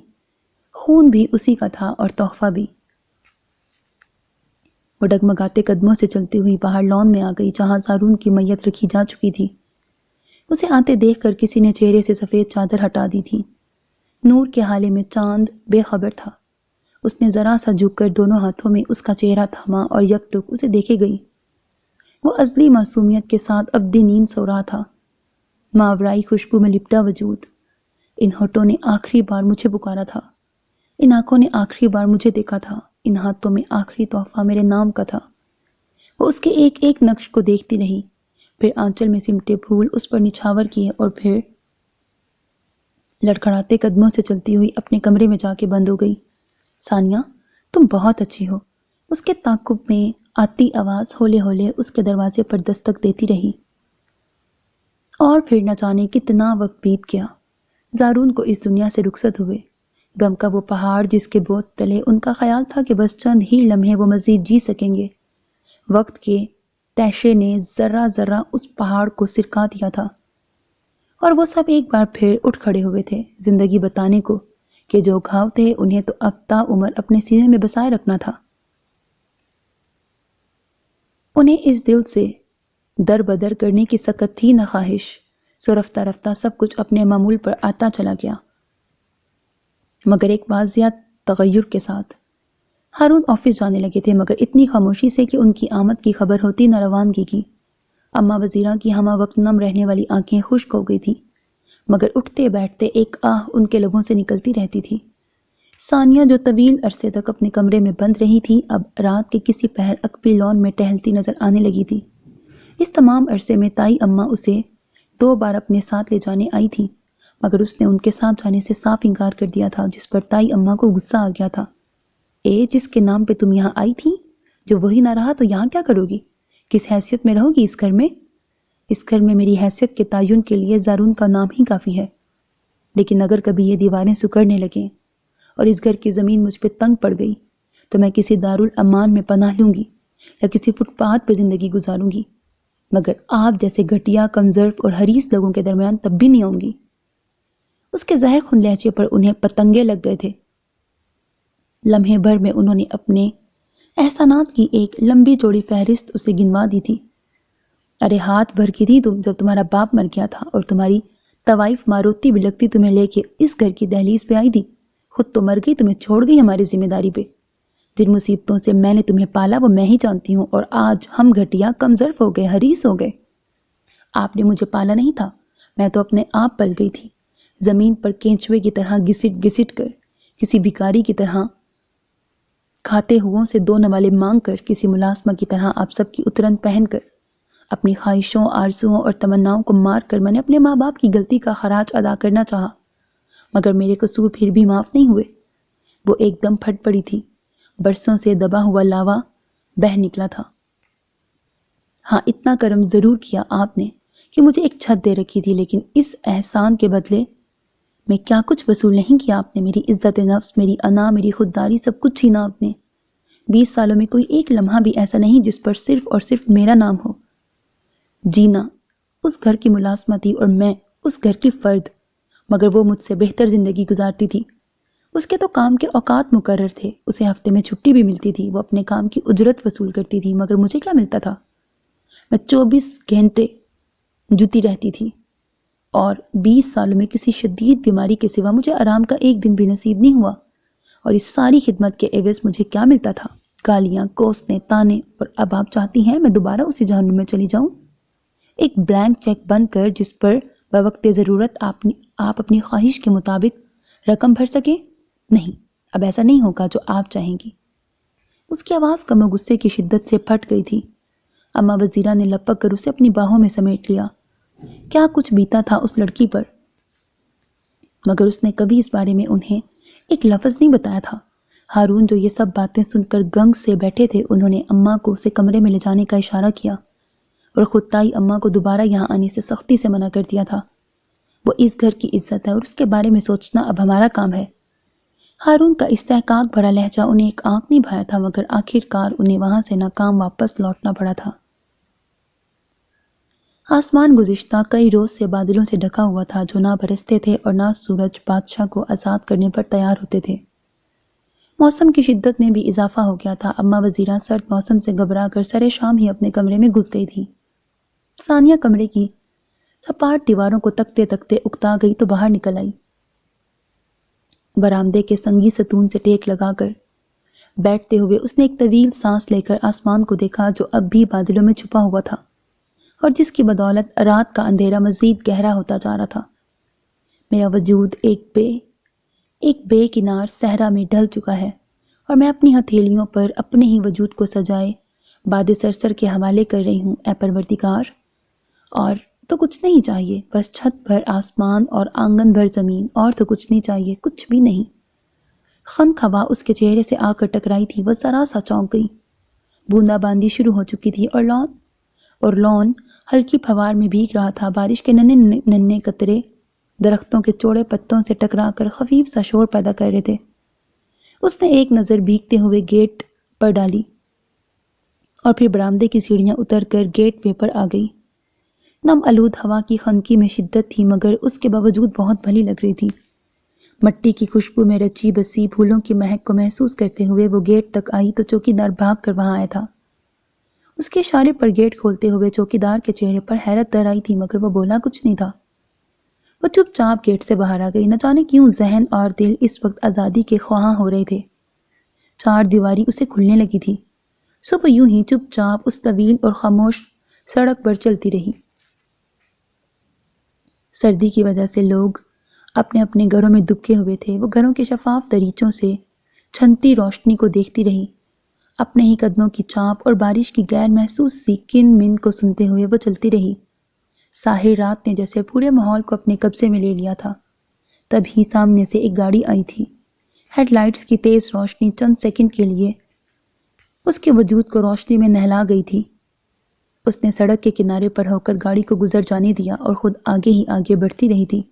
خون بھی اسی کا تھا اور تحفہ بھی۔ وہ ڈگمگاتے قدموں سے چلتی ہوئی باہر لان میں آ گئی جہاں زارون کی میت رکھی جا چکی تھی۔ اسے آتے دیکھ کر کسی نے چہرے سے سفید چادر ہٹا دی تھی۔ نور کے حالے میں چاند بے خبر تھا۔ اس نے ذرا سا جھک کر دونوں ہاتھوں میں اس کا چہرہ تھاما اور یک ٹک اسے دیکھے گئی۔ وہ ازلی معصومیت کے ساتھ ابدی نیند سو رہا تھا، ماورائی خوشبو میں لپٹا وجود۔ ان ہونٹوں نے آخری بار مجھے پکارا تھا، ان آنکھوں نے آخری بار مجھے دیکھا تھا، ان ہاتھوں میں آخری تحفہ میرے نام کا تھا۔ وہ اس کے ایک ایک نقش کو دیکھتی رہی، پھر آنچل میں سمٹے پھول اس پر نچھاور کیے اور پھر لڑکھڑاتے قدموں سے چلتی ہوئی اپنے کمرے میں جا کے بند ہو گئی۔ ثانیہ، تم بہت اچھی ہو، اس کے تعاقب میں آتی آواز ہولے ہولے اس کے دروازے پر دستک دیتی رہی۔ اور پھر نہ جانے کتنا وقت بیت گیا۔ زارون کو اس دنیا سے رخصت ہوئے۔ غم کا وہ پہاڑ جس کے بوجھ تلے ان کا خیال تھا کہ بس چند ہی لمحے وہ مزید جی سکیں گے، وقت کے تیشے نے ذرہ ذرہ اس پہاڑ کو سرکا دیا تھا، اور وہ سب ایک بار پھر اٹھ کھڑے ہوئے تھے زندگی بتانے کو کہ جو گھاؤ تھے انہیں تو اب تا عمر اپنے سینے میں بسائے رکھنا تھا۔ انہیں اس دل سے در بدر کرنے کی سخت تھی نہ خواہش، سو رفتہ رفتہ سب کچھ اپنے معمول پر آتا چلا گیا، مگر ایک واضح تغیر کے ساتھ۔ ہارون آفس جانے لگے تھے، مگر اتنی خاموشی سے کہ ان کی آمد کی خبر ہوتی نہ روانگی کی۔ اماں وزیرہ کی ہمہ وقت نم رہنے والی آنکھیں خشک ہو گئی تھیں، مگر اٹھتے بیٹھتے ایک آہ ان کے لبوں سے نکلتی رہتی تھی۔ ثانیہ جو طویل عرصے تک اپنے کمرے میں بند رہی تھی، اب رات کے کسی پہر عقبی لان میں ٹہلتی نظر آنے لگی تھی۔ اس تمام عرصے میں تائی اماں اسے 2 بار اپنے ساتھ لے جانے آئی تھی، مگر اس نے ان کے ساتھ جانے سے صاف انکار کر دیا تھا، جس پر تائی اماں کو غصہ آ گیا تھا۔ جس کے نام پہ تم یہاں آئی تھی، جو وہی نہ رہا تو یہاں کیا کرو گی؟ کس حیثیت میں رہو گی اس گھر میں؟ اس گھر میں میری حیثیت کے تعین کے لیے زارون کا نام ہی کافی ہے، لیکن اگر کبھی یہ دیواریں سکڑنے لگیں اور اس گھر کی زمین مجھ پہ تنگ پڑ گئی تو میں کسی دارالامان میں پناہ لوں گی یا کسی فٹ پاتھ پہ زندگی گزاروں گی، مگر آپ جیسے گھٹیا، کمزرف اور حریص لوگوں کے درمیان تب بھی نہیں آؤں گی۔ اس کے زہر خون لہجے پر انہیں پتنگے لگ گئے تھے۔ لمحے بھر میں انہوں نے اپنے احسانات کی ایک لمبی چوڑی فہرست اسے گنوا دی تھی۔ ارے ہاتھ بھر کی تھی تم جب تمہارا باپ مر گیا تھا اور تمہاری طوائف ماروتی بلکتی تمہیں لے کے اس گھر کی دہلیز پہ آئی تھی، خود تو مر گئی، تمہیں چھوڑ گئی ہماری ذمہ داری پہ۔ جن مصیبتوں سے میں نے تمہیں پالا وہ میں ہی جانتی ہوں، اور آج ہم گھٹیا کم ظرف ہو گئے، حریص ہو گئے۔ آپ نے مجھے پالا نہیں تھا، میں تو اپنے آپ پل گئی تھی، زمین پر کینچوے کی طرح گھسٹ گھسٹ کر، کسی بھکاری کی طرح کھاتے ہوں سے دو نوالے مانگ کر، کسی ملازمہ کی طرح آپ سب کی اترن پہن کر، اپنی خواہشوں، آرزوؤں اور تمناؤں کو مار کر میں نے اپنے ماں باپ کی غلطی کا خراج ادا کرنا چاہا، مگر میرے قصور پھر بھی معاف نہیں ہوئے۔ وہ ایک دم پھٹ پڑی تھی، برسوں سے دبا ہوا لاوا بہہ نکلا تھا۔ ہاں، اتنا کرم ضرور کیا آپ نے کہ مجھے ایک چھت دے رکھی تھی، لیکن اس احسان کے بدلے میں کیا کچھ وصول نہیں کیا آپ نے؟ میری عزت نفس، میری انا، میری خودداری، سب کچھ چھینا آپ نے۔ 20 سالوں میں کوئی ایک لمحہ بھی ایسا نہیں جس پر صرف اور صرف میرا نام ہو۔ جینا اس گھر کی ملازمہ تھی اور میں اس گھر کی فرد، مگر وہ مجھ سے بہتر زندگی گزارتی تھی۔ اس کے تو کام کے اوقات مقرر تھے، اسے ہفتے میں چھٹی بھی ملتی تھی، وہ اپنے کام کی اجرت وصول کرتی تھی، مگر مجھے کیا ملتا تھا؟ میں 24 گھنٹے جتی رہتی تھی، اور 20 سالوں میں کسی شدید بیماری کے سوا مجھے آرام کا ایک دن بھی نصیب نہیں ہوا، اور اس ساری خدمت کے عوض مجھے کیا ملتا تھا؟ گالیاں، کوسنے، تانے، اور اب آپ چاہتی ہیں میں دوبارہ اسی جہنم میں چلی جاؤں؟ ایک بلینک چیک بن کر جس پر بوقت ضرورت آپ اپنی خواہش کے مطابق رقم بھر سکیں؟ نہیں، اب ایسا نہیں ہوگا جو آپ چاہیں گی۔ اس کی آواز کم و غصے کی شدت سے پھٹ گئی تھی۔ اماں وزیرہ نے لپک کر اسے اپنی باہوں میں سمیٹ لیا۔ کیا کچھ بیتا تھا اس لڑکی پر، مگر اس نے کبھی اس بارے میں انہیں ایک لفظ نہیں بتایا تھا۔ ہارون جو یہ سب باتیں سن کر گنگ سے بیٹھے تھے، انہوں نے اماں کو اسے کمرے میں لے جانے کا اشارہ کیا، اور خود تائی اماں کو دوبارہ یہاں آنے سے سختی سے منع کر دیا تھا۔ وہ اس گھر کی عزت ہے اور اس کے بارے میں سوچنا اب ہمارا کام ہے۔ ہارون کا استحقاق بھرا لہجہ انہیں ایک آنکھ نہیں بھایا تھا، مگر آخر کار انہیں وہاں سے ناکام واپس لوٹنا پڑا تھا۔ آسمان گزشتہ کئی روز سے بادلوں سے ڈھکا ہوا تھا جو نہ برستے تھے اور نہ سورج بادشاہ کو آزاد کرنے پر تیار ہوتے تھے۔ موسم کی شدت میں بھی اضافہ ہو گیا تھا۔ اماں وزیرہ سرد موسم سے گھبرا کر سرے شام ہی اپنے کمرے میں گھس گئی تھی۔ ثانیہ کمرے کی سپاٹ دیواروں کو تکتے تکتے اکتا گئی تو باہر نکل آئی۔ برآمدے کے سنگی ستون سے ٹیک لگا کر بیٹھتے ہوئے اس نے ایک طویل سانس لے کر آسمان کو دیکھا جو اب بھی بادلوں میں چھپا ہوا تھا، اور جس کی بدولت رات کا اندھیرا مزید گہرا ہوتا جا رہا تھا۔ میرا وجود ایک بے کنار صحرا میں ڈھل چکا ہے، اور میں اپنی ہتھیلیوں پر اپنے ہی وجود کو سجائے باد سرسر کے حوالے کر رہی ہوں۔ اے پروردگار، اور تو کچھ نہیں چاہیے، بس چھت بھر آسمان اور آنگن بھر زمین، اور تو کچھ نہیں چاہیے، کچھ بھی نہیں۔ خنک ہوا اس کے چہرے سے آ کر ٹکرائی تھی، وہ ذرا سا چونک گئی۔ بوندا باندی شروع ہو چکی تھی، اور لون ہلکی پھوار میں بھیگ رہا تھا۔ بارش کے ننھے ننھے قطرے درختوں کے چوڑے پتوں سے ٹکرا کر خفیف سا شور پیدا کر رہے تھے۔ اس نے ایک نظر بھیگتے ہوئے گیٹ پر ڈالی، اور پھر برآمدے کی سیڑھیاں اتر کر گیٹ وے پر آ گئی۔ نم آلود ہوا کی خنکی میں شدت تھی، مگر اس کے باوجود بہت بھلی لگ رہی تھی۔ مٹی کی خوشبو میں رچی بسی پھولوں کی مہک کو محسوس کرتے ہوئے وہ گیٹ تک آئی تو چوکیدار بھاگ کر وہاں آیا تھا۔ اس کے اشارے پر گیٹ کھولتے ہوئے چوکیدار کے چہرے پر حیرت در آئی تھی، مگر وہ بولا کچھ نہیں تھا۔ وہ چپ چاپ گیٹ سے باہر آ گئی۔ نہ جانے کیوں ذہن اور دل اس وقت آزادی کے خواہاں ہو رہے تھے۔ چار دیواری اسے کھلنے لگی تھی، سو وہ یوں ہی چپ چاپ اس طویل اور خاموش سڑک پر چلتی رہی۔ سردی کی وجہ سے لوگ اپنے اپنے گھروں میں دبکے ہوئے تھے۔ وہ گھروں کے شفاف دریچوں سے چھنتی روشنی کو دیکھتی رہی، اپنے ہی قدموں کی چاپ اور بارش کی غیر محسوس سی کن من کو سنتے ہوئے وہ چلتی رہی۔ ساحر رات نے جیسے پورے ماحول کو اپنے قبضے میں لے لیا تھا۔ تبھی سامنے سے ایک گاڑی آئی تھی۔ ہیڈ لائٹس کی تیز روشنی چند سیکنڈ کے لیے اس کے وجود کو روشنی میں نہلا گئی تھی۔ اس نے سڑک کے کنارے پر ہو کر گاڑی کو گزر جانے دیا اور خود آگے ہی آگے بڑھتی رہی تھی۔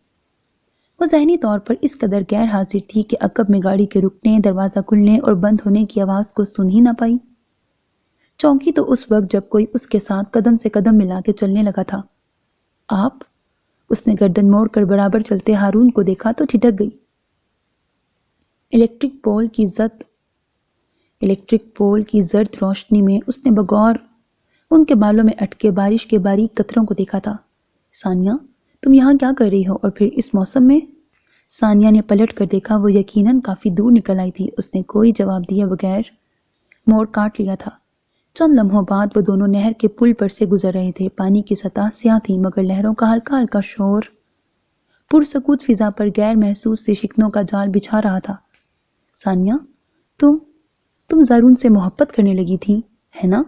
وہ ذہنی طور پر اس قدر غیر حاضر تھی کہ عقب میں گاڑی کے رکنے، دروازہ کھلنے اور بند ہونے کی آواز کو سن ہی نہ پائی۔ چونکی تو اس وقت جب کوئی اس کے ساتھ قدم سے قدم ملا کے چلنے لگا تھا۔ آپ؟ اس نے گردن موڑ کر برابر چلتے ہارون کو دیکھا تو ٹھٹک گئی۔ الیکٹرک پول کی زرد روشنی میں اس نے بغور ان کے بالوں میں اٹکے بارش کے باریک قطروں کو دیکھا تھا۔ ثانیہ، تم یہاں کیا کر رہی ہو، اور پھر اس موسم میں؟ ثانیہ نے پلٹ کر دیکھا، وہ یقیناً کافی دور نکل آئی تھی۔ اس نے کوئی جواب دیے بغیر موڑ کاٹ لیا تھا۔ چند لمحوں بعد وہ دونوں نہر کے پل پر سے گزر رہے تھے۔ پانی کی سطح سیاہ تھی مگر لہروں کا ہلکا ہلکا شور پرسکوت فضا پر غیر محسوس سے شکنوں کا جال بچھا رہا تھا۔ ثانیہ، تم زارون سے محبت کرنے لگی تھی، ہے نا؟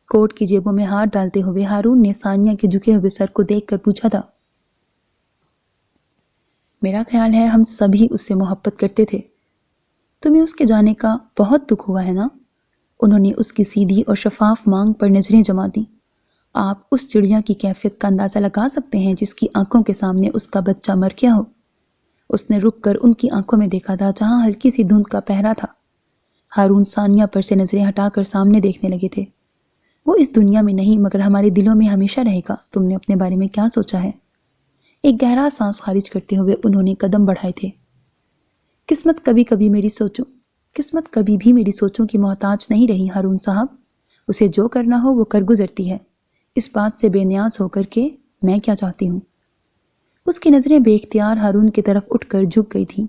کوٹ کی جیبوں میں ہاتھ ڈالتے ہوئے ہارون نے ثانیہ کے جھکے ہوئے سر کو دیکھ کر پوچھا تھا۔ میرا خیال ہے ہم سبھی اس سے محبت کرتے تھے۔ تمہیں اس کے جانے کا بہت دکھ ہوا ہے نا؟ انہوں نے اس کی سیدھی اور شفاف مانگ پر نظریں جما دیں۔ آپ اس چڑیا کی کیفیت کا اندازہ لگا سکتے ہیں جس کی آنکھوں کے سامنے اس کا بچہ مر گیا ہو۔ اس نے رک کر ان کی آنکھوں میں دیکھا تھا جہاں ہلکی سی دھند کا پہرا تھا۔ ہارون ثانیہ پر سے نظریں ہٹا کر سامنے دیکھنے لگے تھے۔ وہ اس دنیا میں نہیں مگر ہمارے دلوں میں ہمیشہ رہے گا۔ تم نے اپنے بارے میں کیا سوچا ہے؟ ایک گہرا سانس خارج کرتے ہوئے انہوں نے قدم بڑھائے تھے۔ قسمت کبھی بھی میری سوچوں کی محتاج نہیں رہی ہارون صاحب۔ اسے جو کرنا ہو وہ کر گزرتی ہے۔ اس بات سے بے نیاز ہو کر کے میں کیا چاہتی ہوں۔ اس کی نظریں بے اختیار ہارون کی طرف اٹھ کر جھک گئی تھیں۔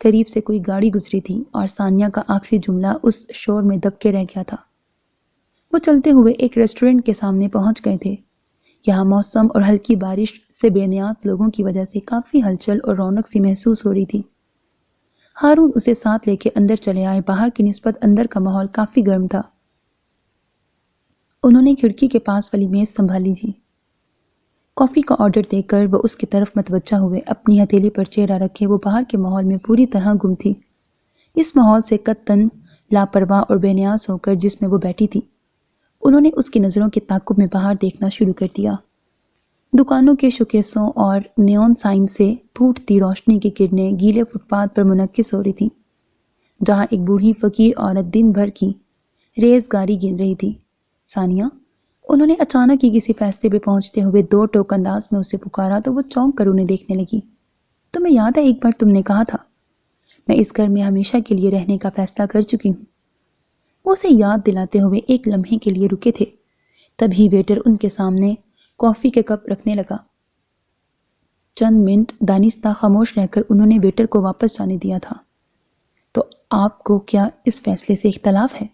قریب سے کوئی گاڑی گزری تھی اور ثانیہ کا آخری جملہ اس شور میں دب کے رہ گیا تھا۔ وہ چلتے ہوئے ایک ریسٹورنٹ کے سامنے پہنچ گئے تھے۔ یہاں موسم اور ہلکی بارش سے بے نیاز لوگوں کی وجہ سے کافی ہلچل اور رونق سی محسوس ہو رہی تھی۔ ہارون اسے ساتھ لے کے اندر چلے آئے۔ باہر کی نسبت اندر کا ماحول کافی گرم تھا۔ انہوں نے کھڑکی کے پاس والی میز سنبھالی تھی۔ کافی کا آرڈر دے کر وہ اس کی طرف متوجہ ہوئے۔ اپنی ہتھیلی پر چہرہ رکھے وہ باہر کے ماحول میں پوری طرح گم تھی، اس ماحول سے قطعاً لاپرواہ اور بے نیاز ہو کر جس میں وہ بیٹھی تھی۔ انہوں نے اس کی نظروں کے تعاقب میں باہر دیکھنا شروع کر دیا۔ دکانوں کے شوکیسوں اور نیون سائن سے پھوٹتی روشنی کی کرنیں گیلے فٹ پاتھ پر منعکس ہو رہی تھیں، جہاں ایک بوڑھی فقیر عورت دن بھر کی ریزگاری گن رہی تھی۔ ثانیہ، انہوں نے اچانک ہی کسی فیصلے پہ پہنچتے ہوئے دو ٹوک انداز میں اسے پکارا تو وہ چونک کر انہیں دیکھنے لگی۔ تمہیں یاد ہے ایک بار تم نے کہا تھا میں اس گھر میں ہمیشہ کے لیے رہنے کا فیصلہ کر چکی ہوں۔ وہ اسے یاد دلاتے ہوئے ایک لمحے کے لیے رکے تھے، تبھی ویٹر ان کے سامنے کافی کے کپ رکھنے لگا۔ چند منٹ دانستہ خاموش رہ کر انہوں نے ویٹر کو واپس جانے دیا تھا۔ تو آپ کو کیا اس فیصلے سے اختلاف ہے؟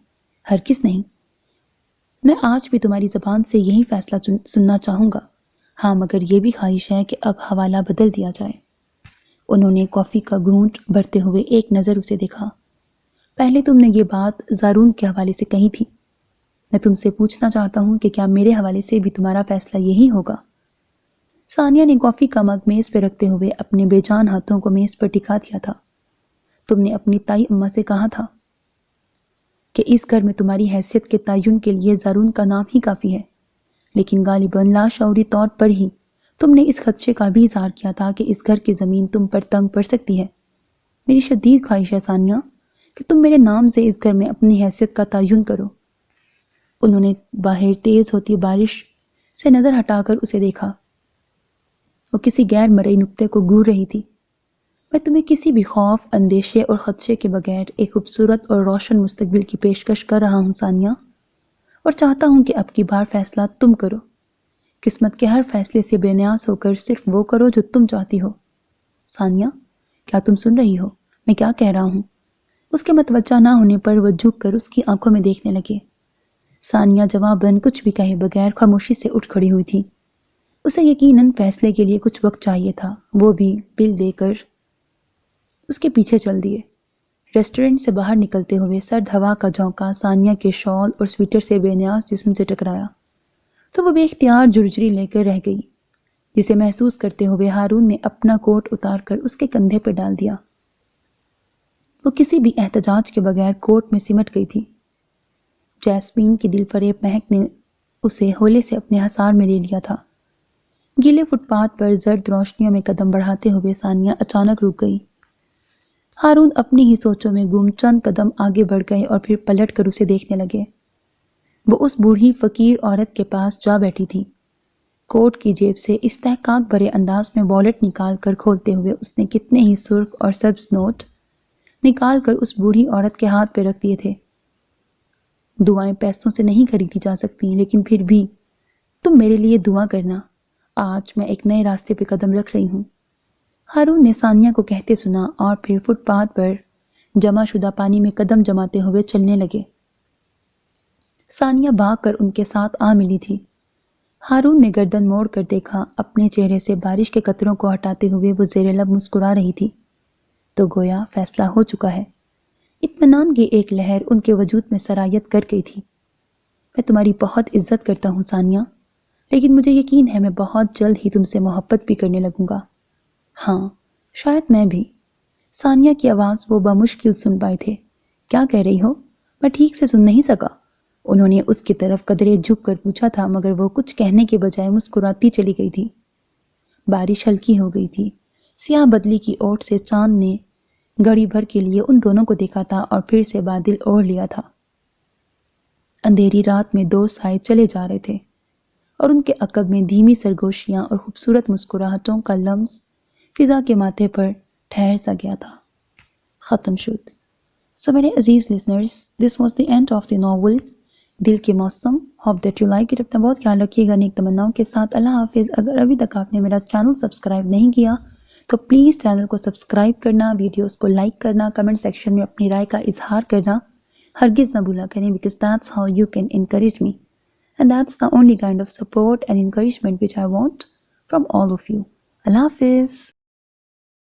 ہرگز نہیں، میں آج بھی تمہاری زبان سے یہی فیصلہ سننا چاہوں گا۔ ہاں، مگر یہ بھی خواہش ہے کہ اب حوالہ بدل دیا جائے۔ انہوں نے کافی کا گھونٹ بھرتے ہوئے ایک نظر اسے دیکھا۔ پہلے تم نے یہ بات زارون کے حوالے سے کہی تھی۔ میں تم سے پوچھنا چاہتا ہوں کہ کیا میرے حوالے سے بھی تمہارا فیصلہ یہی ہوگا؟ ثانیہ نے کافی کا مگ میز پہ رکھتے ہوئے اپنے بے جان ہاتھوں کو میز پر ٹکا دیا تھا۔ تم نے اپنی تائی اماں سے کہا تھا کہ اس گھر میں تمہاری حیثیت کے تعین کے لیے زارون کا نام ہی کافی ہے، لیکن غالباً لاشعوری طور پر ہی تم نے اس خدشے کا بھی اظہار کیا تھا کہ اس گھر کی زمین تم پر تنگ پڑ سکتی ہے۔ میری شدید خواہش ہے ثانیہ کہ تم میرے نام سے اس گھر میں اپنی حیثیت کا تعین کرو۔ انہوں نے باہر تیز ہوتی بارش سے نظر ہٹا کر اسے دیکھا۔ وہ کسی غیر مرئی نقطے کو گور رہی تھی۔ میں تمہیں کسی بھی خوف، اندیشے اور خدشے کے بغیر ایک خوبصورت اور روشن مستقبل کی پیشکش کر رہا ہوں ثانیہ، اور چاہتا ہوں کہ اب کی بار فیصلہ تم کرو۔ قسمت کے ہر فیصلے سے بے نیاز ہو کر صرف وہ کرو جو تم چاہتی ہو۔ ثانیہ، کیا تم سن رہی ہو میں کیا کہہ رہا ہوں؟ اس کے متوجہ نہ ہونے پر وہ جھک کر اس کی آنکھوں میں دیکھنے لگے۔ ثانیہ جواباً کچھ بھی کہے بغیر خاموشی سے اٹھ کھڑی ہوئی تھی۔ اسے یقیناً فیصلے کے لیے کچھ وقت چاہیے تھا۔ وہ بھی بل دے کر اس کے پیچھے چل دیے۔ ریسٹورنٹ سے باہر نکلتے ہوئے سرد ہوا کا جھونکا ثانیہ کے شال اور سویٹر سے بے نیاز جسم سے ٹکرایا تو وہ بے اختیار جھرجھری لے کر رہ گئی، جسے محسوس کرتے ہوئے ہارون نے اپنا کوٹ اتار کر اس کے کندھے پر ڈال دیا۔ وہ کسی بھی احتجاج کے بغیر کوٹ میں سمٹ گئی تھی۔ جیسمین کی دل فریب مہک نے اسے ہولے سے اپنے حصار میں لے لیا تھا۔ گیلے فٹ پاتھ پر زرد روشنیوں میں قدم بڑھاتے ہوئے ثانیہ اچانک رک گئی۔ ہارون اپنی ہی سوچوں میں گم چند قدم آگے بڑھ گئے اور پھر پلٹ کر اسے دیکھنے لگے۔ وہ اس بوڑھی فقیر عورت کے پاس جا بیٹھی تھی۔ کوٹ کی جیب سے استحقاق بھرے انداز میں والیٹ نکال کر کھولتے ہوئے اس نے کتنے ہی سرخ اور سبز نوٹ نکال کر اس بوڑھی عورت کے ہاتھ پہ رکھ دیے تھے۔ دعائیں پیسوں سے نہیں خریدی جا سکتی، لیکن پھر بھی تم میرے لیے دعا کرنا۔ آج میں ایک نئے راستے پہ قدم رکھ رہی ہوں، ہارون نے ثانیہ کو کہتے سنا، اور پھر فٹ پاتھ پر جمع شدہ پانی میں قدم جماتے ہوئے چلنے لگے۔ ثانیہ بھاگ کر ان کے ساتھ آ ملی تھی۔ ہارون نے گردن موڑ کر دیکھا، اپنے چہرے سے بارش کے قطروں کو ہٹاتے ہوئے وہ زیر لب مسکرا رہی تھی۔ تو گویا فیصلہ ہو چکا ہے۔ اطمینان کی ایک لہر ان کے وجود میں سرایت کر گئی تھی۔ میں تمہاری بہت عزت کرتا ہوں ثانیہ، لیکن مجھے یقین ہے میں بہت جلد ہی تم سے محبت بھی کرنے لگوں گا۔ ہاں، شاید میں بھی۔ ثانیہ کی آواز وہ بمشکل سن پائے تھے۔ کیا کہہ رہی ہو؟ میں ٹھیک سے سن نہیں سکا۔ انہوں نے اس کی طرف قدرے جھک کر پوچھا تھا، مگر وہ کچھ کہنے کے بجائے مسکراتی چلی گئی تھی۔ بارش ہلکی ہو گئی تھی۔ سیاہ بدلی کی اوٹ سے چاند نے گھڑی بھر کے لیے ان دونوں کو دیکھا تھا اور پھر سے بادل اوڑھ لیا تھا۔ اندھیری رات میں دو سائے چلے جا رہے تھے اور ان کے عقب میں دھیمی سرگوشیاں اور خوبصورت مسکراہٹوں کا لمس فضا کے ماتھے پر ٹھہر سا گیا تھا۔ ختم شد۔ سو میرے عزیز listeners, this was the end of the novel Dil ke Mausam. Hope that you like it. اپنا بہت خیال رکھیے گا نیک تمناؤں کے ساتھ۔ اللہ حافظ۔ اگر ابھی تک آپ نے میرا چینل سبسکرائب نہیں کیا تو پلیز چینل کو سبسکرائب کرنا، ویڈیوز کو لائک کرنا، کمنٹ سیکشن میں اپنی رائے کا اظہار کرنا ہرگز نہ بھولا کریں، because that's how you can encourage me. And that's the only kind of support and encouragement which I want from all of you. Allah Hafiz.